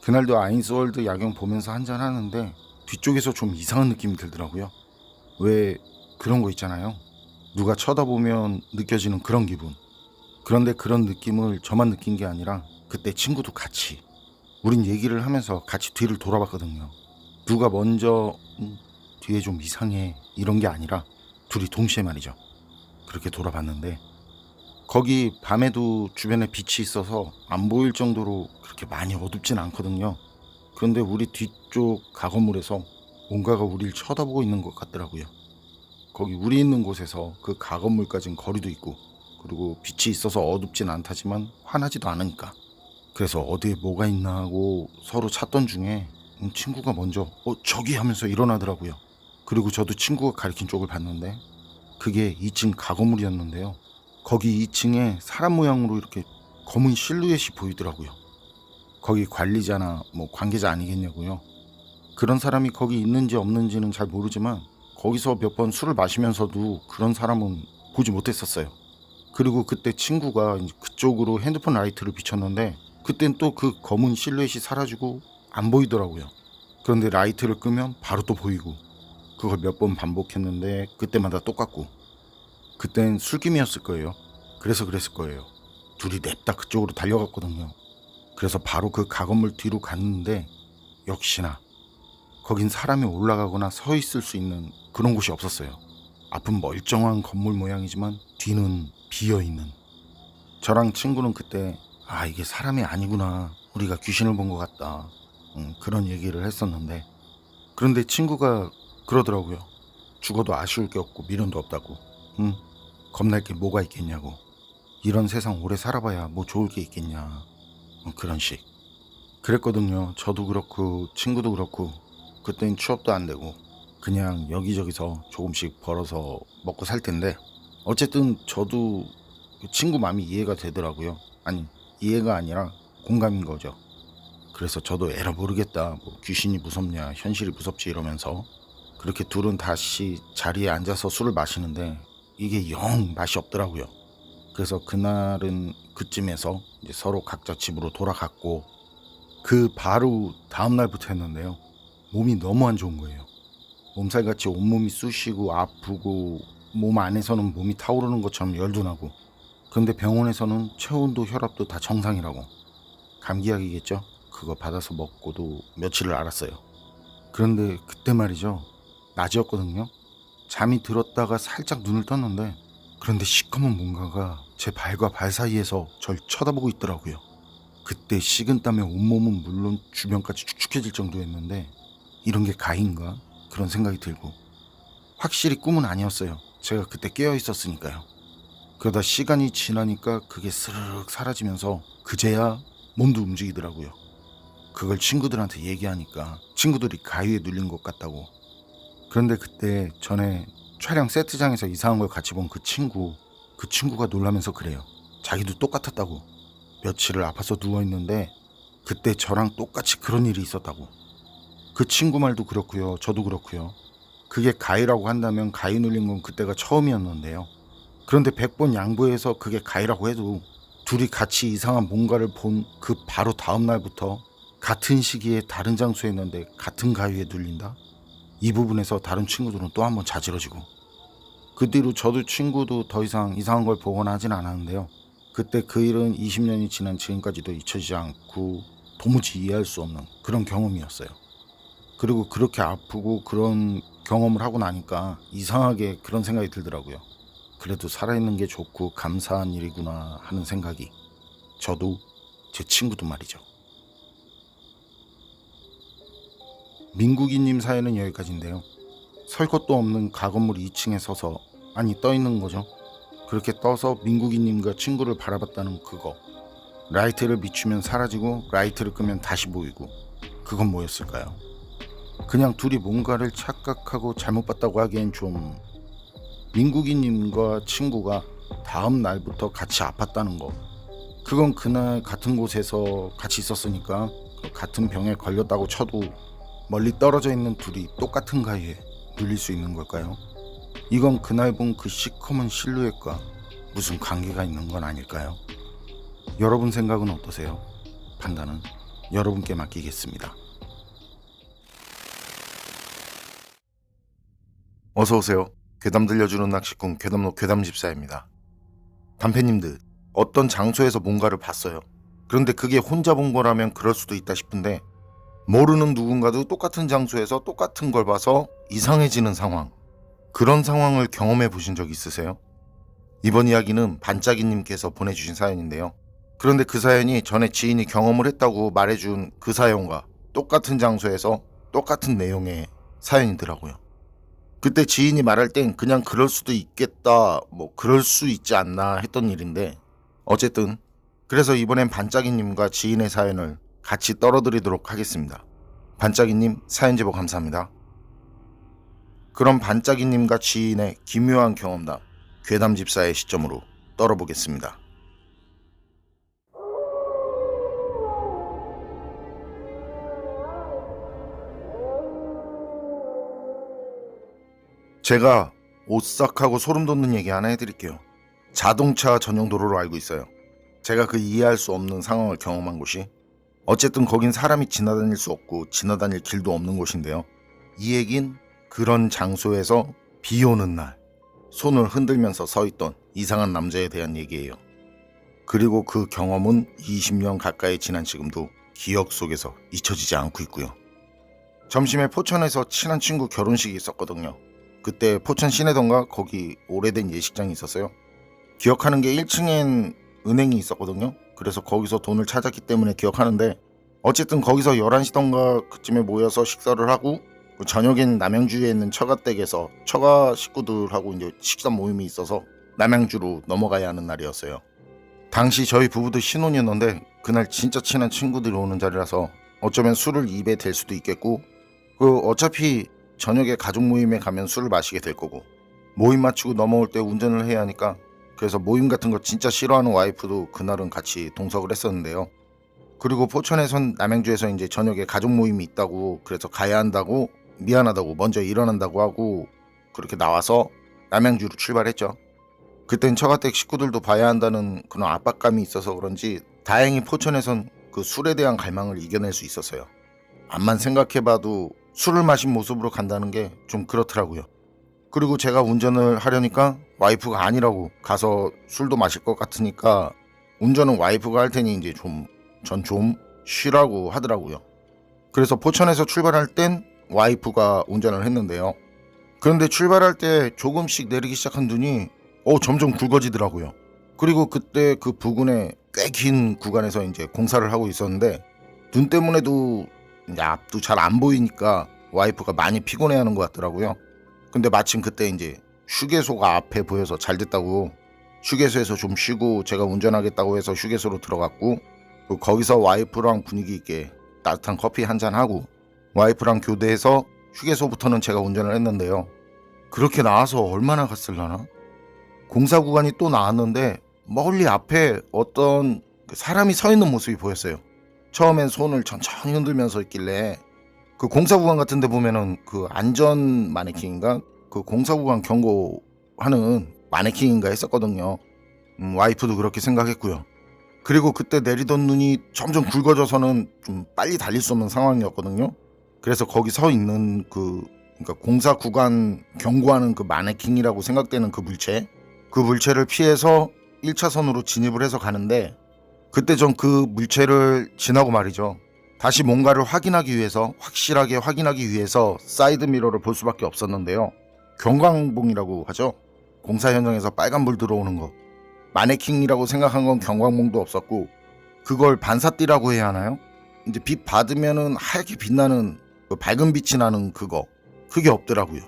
그날도 아인스월드 야경 보면서 한잔 하는데 뒤쪽에서 좀 이상한 느낌이 들더라고요. 왜 그런 거 있잖아요. 누가 쳐다보면 느껴지는 그런 기분. 그런데 그런 느낌을 저만 느낀 게 아니라 그때 친구도 같이. 우린 얘기를 하면서 같이 뒤를 돌아봤거든요. 누가 먼저 뒤에 좀 이상해 이런 게 아니라 둘이 동시에 말이죠. 그렇게 돌아봤는데 거기 밤에도 주변에 빛이 있어서 안 보일 정도로 그렇게 많이 어둡진 않거든요. 그런데 우리 뒤쪽 가건물에서 뭔가가 우리를 쳐다보고 있는 것 같더라고요. 거기 우리 있는 곳에서 그 가건물까지는 거리도 있고, 그리고 빛이 있어서 어둡진 않다지만 환하지도 않으니까. 그래서 어디에 뭐가 있나 하고 서로 찾던 중에 친구가 먼저 저기 하면서 일어나더라고요. 그리고 저도 친구가 가리킨 쪽을 봤는데 그게 2층 가건물이었는데요. 거기 2층에 사람 모양으로 이렇게 검은 실루엣이 보이더라고요. 거기 관리자나 뭐 관계자 아니겠냐고요. 그런 사람이 거기 있는지 없는지는 잘 모르지만 거기서 몇 번 술을 마시면서도 그런 사람은 보지 못했었어요. 그리고 그때 친구가 이제 그쪽으로 핸드폰 라이트를 비췄는데 그땐 또 그 검은 실루엣이 사라지고 안 보이더라고요. 그런데 라이트를 끄면 바로 또 보이고, 그걸 몇 번 반복했는데 그때마다 똑같고, 그땐 술김이었을 거예요. 그래서 그랬을 거예요. 둘이 냅다 그쪽으로 달려갔거든요. 그래서 바로 그 가건물 뒤로 갔는데 역시나 거긴 사람이 올라가거나 서 있을 수 있는 그런 곳이 없었어요. 앞은 멀쩡한 건물 모양이지만 뒤는 비어있는. 저랑 친구는 그때 이게 사람이 아니구나, 우리가 귀신을 본 것 같다, 그런 얘기를 했었는데, 그런데 친구가 그러더라고요. 죽어도 아쉬울 게 없고 미련도 없다고. 겁날 게 뭐가 있겠냐고. 이런 세상 오래 살아봐야 뭐 좋을 게 있겠냐. 그런 식. 그랬거든요. 저도 그렇고 친구도 그렇고. 그땐 취업도 안 되고 그냥 여기저기서 조금씩 벌어서 먹고 살 텐데, 어쨌든 저도 그 친구 마음이 이해가 되더라고요. 아니, 이해가 아니라 공감인 거죠. 그래서 저도 에라 모르겠다, 뭐 귀신이 무섭냐 현실이 무섭지 이러면서 그렇게 둘은 다시 자리에 앉아서 술을 마시는데 이게 영 맛이 없더라고요. 그래서 그날은 그쯤에서 이제 서로 각자 집으로 돌아갔고, 그 바로 다음 날부터였는데요. 몸이 너무 안 좋은 거예요. 몸살같이 온몸이 쑤시고 아프고 몸 안에서는 몸이 타오르는 것처럼 열도 나고, 그런데 병원에서는 체온도 혈압도 다 정상이라고. 감기약이겠죠? 그거 받아서 먹고도 며칠을 앓았어요. 그런데 그때 말이죠, 낮이었거든요. 잠이 들었다가 살짝 눈을 떴는데, 그런데 시커먼 뭔가가 제 발과 발 사이에서 절 쳐다보고 있더라고요. 그때 식은땀에 온몸은 물론 주변까지 축축해질 정도였는데 이런 게 가인가? 그런 생각이 들고, 확실히 꿈은 아니었어요. 제가 그때 깨어 있었으니까요. 그러다 시간이 지나니까 그게 스르륵 사라지면서 그제야 몸도 움직이더라고요. 그걸 친구들한테 얘기하니까 친구들이 가위에 눌린 것 같다고. 그런데 그때 전에 촬영 세트장에서 이상한 걸 같이 본 그 친구가 놀라면서 그래요. 자기도 똑같았다고. 며칠을 아파서 누워있는데 그때 저랑 똑같이 그런 일이 있었다고. 그 친구 말도 그렇고요, 저도 그렇고요. 그게 가위라고 한다면 가위 눌린 건 그때가 처음이었는데요. 그런데 100번 양보해서 그게 가위라고 해도 둘이 같이 이상한 뭔가를 본 그 바로 다음 날부터 같은 시기에 다른 장소에 있는데 같은 가위에 눌린다? 이 부분에서 다른 친구들은 또 한 번 자지러지고, 그 뒤로 저도 친구도 더 이상 이상한 걸 보거나 하진 않았는데요. 그때 그 일은 20년이 지난 지금까지도 잊혀지지 않고 도무지 이해할 수 없는 그런 경험이었어요. 그리고 그렇게 아프고 그런 경험을 하고 나니까 이상하게 그런 생각이 들더라고요. 그래도 살아있는 게 좋고 감사한 일이구나 하는 생각이. 저도 제 친구도 말이죠. 민국이님 사연은 여기까지인데요. 설 것도 없는 가건물 2층에 서서, 아니 떠 있는 거죠. 그렇게 떠서 민국이님과 친구를 바라봤다는 그거. 라이트를 비추면 사라지고 라이트를 끄면 다시 보이고, 그건 뭐였을까요? 그냥 둘이 뭔가를 착각하고 잘못 봤다고 하기엔 좀. 민국이님과 친구가 다음 날부터 같이 아팠다는 거, 그건 그날 같은 곳에서 같이 있었으니까 그 같은 병에 걸렸다고 쳐도 멀리 떨어져 있는 둘이 똑같은 가위에 눌릴 수 있는 걸까요? 이건 그날 본 그 시커먼 실루엣과 무슨 관계가 있는 건 아닐까요? 여러분 생각은 어떠세요? 판단은 여러분께 맡기겠습니다. 어서오세요. 괴담 들려주는 낚시꾼 괴담로 괴담집사입니다. 단패님들, 어떤 장소에서 뭔가를 봤어요. 그런데 그게 혼자 본 거라면 그럴 수도 있다 싶은데, 모르는 누군가도 똑같은 장소에서 똑같은 걸 봐서 이상해지는 상황, 그런 상황을 경험해 보신 적 있으세요? 이번 이야기는 반짝이님께서 보내주신 사연인데요. 그런데 그 사연이 전에 지인이 경험을 했다고 말해준 그 사연과 똑같은 장소에서 똑같은 내용의 사연이더라고요. 그때 지인이 말할 땐 그냥 그럴 수도 있겠다, 그럴 수 있지 않나 했던 일인데, 어쨌든 그래서 이번엔 반짝이님과 지인의 사연을 같이 떨어드리도록 하겠습니다. 반짝이님 사연 제보 감사합니다. 그럼 반짝이님과 지인의 기묘한 경험담, 괴담집사의 시점으로 떨어보겠습니다. 제가 오싹하고 소름 돋는 얘기 하나 해드릴게요. 자동차 전용 도로로 알고 있어요. 제가 그 이해할 수 없는 상황을 경험한 곳이, 어쨌든 거긴 사람이 지나다닐 수 없고 지나다닐 길도 없는 곳인데요. 이 얘긴 그런 장소에서 비 오는 날 손을 흔들면서 서 있던 이상한 남자에 대한 얘기예요. 그리고 그 경험은 20년 가까이 지난 지금도 기억 속에서 잊혀지지 않고 있고요. 점심에 포천에서 친한 친구 결혼식이 있었거든요. 그때 포천 시내던가 거기 오래된 예식장이 있었어요. 기억하는 게 1층엔 은행이 있었거든요. 그래서 거기서 돈을 찾았기 때문에 기억하는데, 어쨌든 거기서 11시던가 그쯤에 모여서 식사를 하고, 저녁엔 남양주에 있는 처가댁에서 처가 식구들하고 이제 식사 모임이 있어서 남양주로 넘어가야 하는 날이었어요. 당시 저희 부부도 신혼이었는데 그날 진짜 친한 친구들이 오는 자리라서 어쩌면 술을 입에 댈 수도 있겠고, 어차피 저녁에 가족 모임에 가면 술을 마시게 될 거고, 모임 마치고 넘어올 때 운전을 해야 하니까, 그래서 모임 같은 거 진짜 싫어하는 와이프도 그날은 같이 동석을 했었는데요. 그리고 포천에선 남양주에서 이제 저녁에 가족 모임이 있다고, 그래서 가야 한다고, 미안하다고 먼저 일어난다고 하고 그렇게 나와서 남양주로 출발했죠. 그땐 처가댁 식구들도 봐야 한다는 그런 압박감이 있어서 그런지 다행히 포천에선 그 술에 대한 갈망을 이겨낼 수 있었어요. 암만 생각해봐도 술을 마신 모습으로 간다는 게 좀 그렇더라고요. 그리고 제가 운전을 하려니까 와이프가 아니라고, 가서 술도 마실 것 같으니까 운전은 와이프가 할 테니 이제 전 좀 쉬라고 하더라고요. 그래서 포천에서 출발할 땐 와이프가 운전을 했는데요. 그런데 출발할 때 조금씩 내리기 시작한 눈이 점점 굵어지더라고요. 그리고 그때 그 부근에 꽤 긴 구간에서 이제 공사를 하고 있었는데, 눈 때문에도 이제 앞도 잘 안 보이니까 와이프가 많이 피곤해하는 것 같더라고요. 근데 마침 그때 이제 휴게소가 앞에 보여서 잘 됐다고, 휴게소에서 좀 쉬고 제가 운전하겠다고 해서 휴게소로 들어갔고, 거기서 와이프랑 분위기 있게 따뜻한 커피 한잔하고 와이프랑 교대해서 휴게소부터는 제가 운전을 했는데요. 그렇게 나와서 얼마나 갔을라나? 공사 구간이 또 나왔는데 멀리 앞에 어떤 사람이 서 있는 모습이 보였어요. 처음엔 손을 천천히 흔들면서 있길래, 그 공사 구간 같은 데 보면은 그 안전 마네킹인가? 그 공사 구간 경고하는 마네킹인가 했었거든요. 와이프도 그렇게 생각했고요. 그리고 그때 내리던 눈이 점점 굵어져서는 좀 빨리 달릴 수 없는 상황이었거든요. 그래서 거기 서 있는 그러니까 공사 구간 경고하는 그 마네킹이라고 생각되는 그 물체를 피해서 1차선으로 진입을 해서 가는데, 그때 전 그 물체를 지나고 말이죠. 다시 뭔가를 확인하기 위해서, 확실하게 확인하기 위해서 사이드미러를 볼 수밖에 없었는데요. 경광봉이라고 하죠. 공사 현장에서 빨간불 들어오는 거. 마네킹이라고 생각한 건 경광봉도 없었고, 그걸 반사띠라고 해야 하나요? 이제 빛 받으면은 하얗게 빛나는 그 밝은 빛이 나는 그게 없더라고요.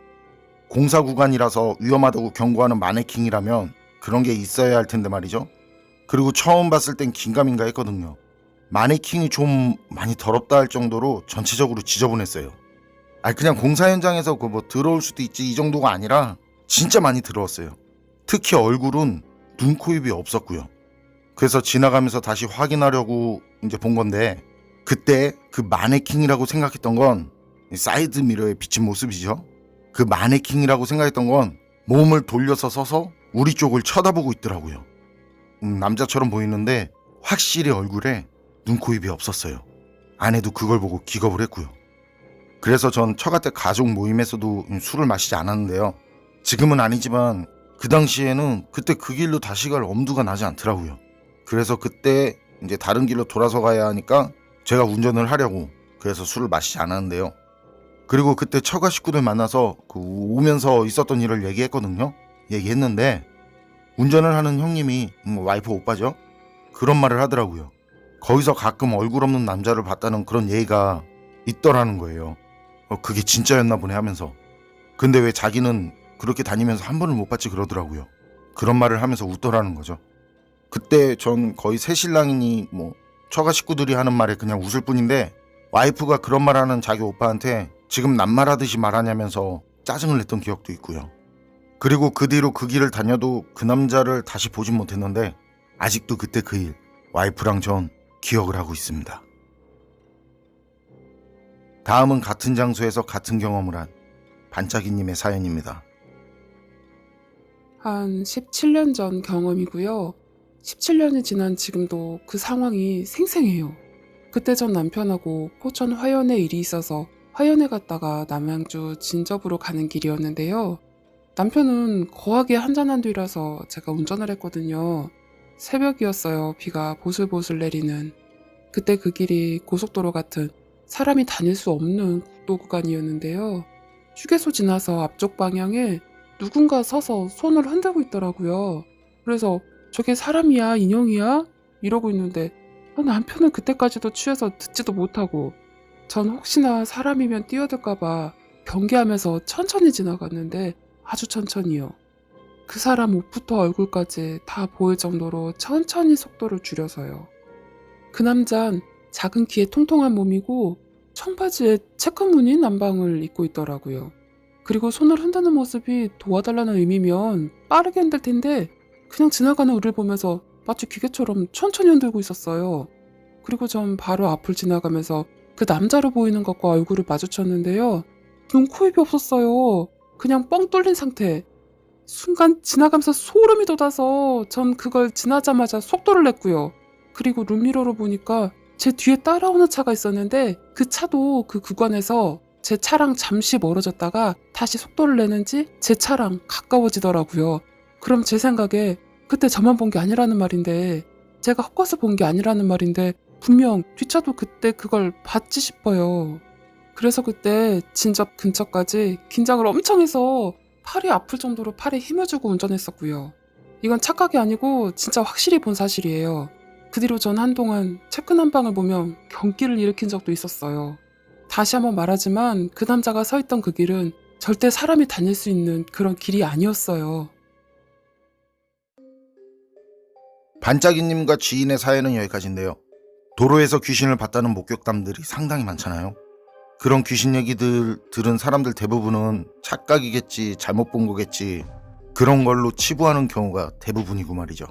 공사 구간이라서 위험하다고 경고하는 마네킹이라면 그런 게 있어야 할 텐데 말이죠. 그리고 처음 봤을 땐 긴가민가 했거든요. 마네킹이 좀 많이 더럽다 할 정도로 전체적으로 지저분했어요. 그냥 공사 현장에서 들어올 수도 있지 이 정도가 아니라 진짜 많이 들어왔어요. 특히 얼굴은 눈, 코, 입이 없었고요. 그래서 지나가면서 다시 확인하려고 이제 본 건데, 그때 그 마네킹이라고 생각했던 건 사이드 미러에 비친 모습이죠. 그 마네킹이라고 생각했던 건 몸을 돌려서 서서 우리 쪽을 쳐다보고 있더라고요. 남자처럼 보이는데 확실히 얼굴에 눈, 코, 입이 없었어요. 아내도 그걸 보고 기겁을 했고요. 그래서 전 처가 때 가족 모임에서도 술을 마시지 않았는데요. 지금은 아니지만 그 당시에는 그때 그 길로 다시 갈 엄두가 나지 않더라고요. 그래서 그때 이제 다른 길로 돌아서 가야 하니까 제가 운전을 하려고 그래서 술을 마시지 않았는데요. 그리고 그때 처가 식구들 만나서 오면서 있었던 일을 얘기했거든요. 얘기했는데 운전을 하는 형님이 와이프 오빠죠. 그런 말을 하더라고요. 거기서 가끔 얼굴 없는 남자를 봤다는 그런 예의가 있더라는 거예요. 그게 진짜였나 보네 하면서. 근데 왜 자기는 그렇게 다니면서 한 번을 못 봤지 그러더라고요. 그런 말을 하면서 웃더라는 거죠. 그때 전 거의 새신랑이니 처가 식구들이 하는 말에 그냥 웃을 뿐인데, 와이프가 그런 말하는 자기 오빠한테 지금 낱말하듯이 말하냐면서 짜증을 냈던 기억도 있고요. 그리고 그 뒤로 그 길을 다녀도 그 남자를 다시 보진 못했는데 아직도 그때 그 일 와이프랑 전 기억을 하고 있습니다. 다음은 같은 장소에서 같은 경험을 한 반짝이님의 사연입니다. 한 17년 전 경험이고요. 17년이 지난 지금도 그 상황이 생생해요. 그때 전 남편하고 포천 화연에 일이 있어서 화연에 갔다가 남양주 진접으로 가는 길이었는데요. 남편은 거하게 한잔한 뒤라서 제가 운전을 했거든요. 새벽이었어요. 비가 보슬보슬 내리는. 그때 그 길이 고속도로 같은 사람이 다닐 수 없는 국도 구간이었는데요. 휴게소 지나서 앞쪽 방향에 누군가 서서 손을 흔들고 있더라고요. 그래서 저게 사람이야, 인형이야? 이러고 있는데 남편은 그때까지도 취해서 듣지도 못하고, 전 혹시나 사람이면 뛰어들까봐 경계하면서 천천히 지나갔는데 아주 천천히요. 그 사람 옷부터 얼굴까지 다 보일 정도로 천천히 속도를 줄여서요. 그 남잔 작은 키에 통통한 몸이고 청바지에 체크무늬 남방을 입고 있더라고요. 그리고 손을 흔드는 모습이 도와달라는 의미면 빠르게 흔들 텐데 그냥 지나가는 우리를 보면서 마치 기계처럼 천천히 흔들고 있었어요. 그리고 전 바로 앞을 지나가면서 그 남자로 보이는 것과 얼굴을 마주쳤는데요. 눈, 코, 입이 없었어요. 그냥 뻥 뚫린 상태. 순간 지나가면서 소름이 돋아서 전 그걸 지나자마자 속도를 냈고요. 그리고 룸미러로 보니까 제 뒤에 따라오는 차가 있었는데 그 차도 그 구간에서 제 차랑 잠시 멀어졌다가 다시 속도를 내는지 제 차랑 가까워지더라고요. 그럼 제 생각에 그때 저만 본 게 아니라는 말인데, 제가 헛것을 본 게 아니라는 말인데 분명 뒷차도 그때 그걸 봤지 싶어요. 그래서 그때 진접 근처까지 긴장을 엄청 해서 팔이 아플 정도로 팔에 힘을 주고 운전했었고요. 이건 착각이 아니고 진짜 확실히 본 사실이에요. 그 뒤로 전 한동안 체크 난방을 보면 경기를 일으킨 적도 있었어요. 다시 한번 말하지만 그 남자가 서 있던 그 길은 절대 사람이 다닐 수 있는 그런 길이 아니었어요. 반짝이님과 지인의 사연은 여기까지인데요. 도로에서 귀신을 봤다는 목격담들이 상당히 많잖아요. 그런 귀신 얘기들 들은 사람들 대부분은 착각이겠지, 잘못 본 거겠지, 그런 걸로 치부하는 경우가 대부분이고 말이죠.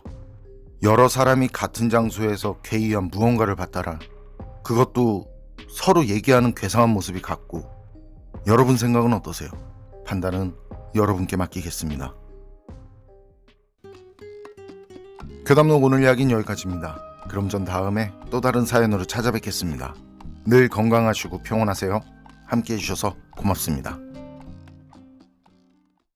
여러 사람이 같은 장소에서 괴이한 무언가를 봤다라, 그것도 서로 얘기하는 괴상한 모습이 같고, 여러분 생각은 어떠세요? 판단은 여러분께 맡기겠습니다. 괴담록 오늘 이야기는 여기까지입니다. 그럼 전 다음에 또 다른 사연으로 찾아뵙겠습니다. 늘 건강하시고 평온하세요. 함께 해주셔서 고맙습니다.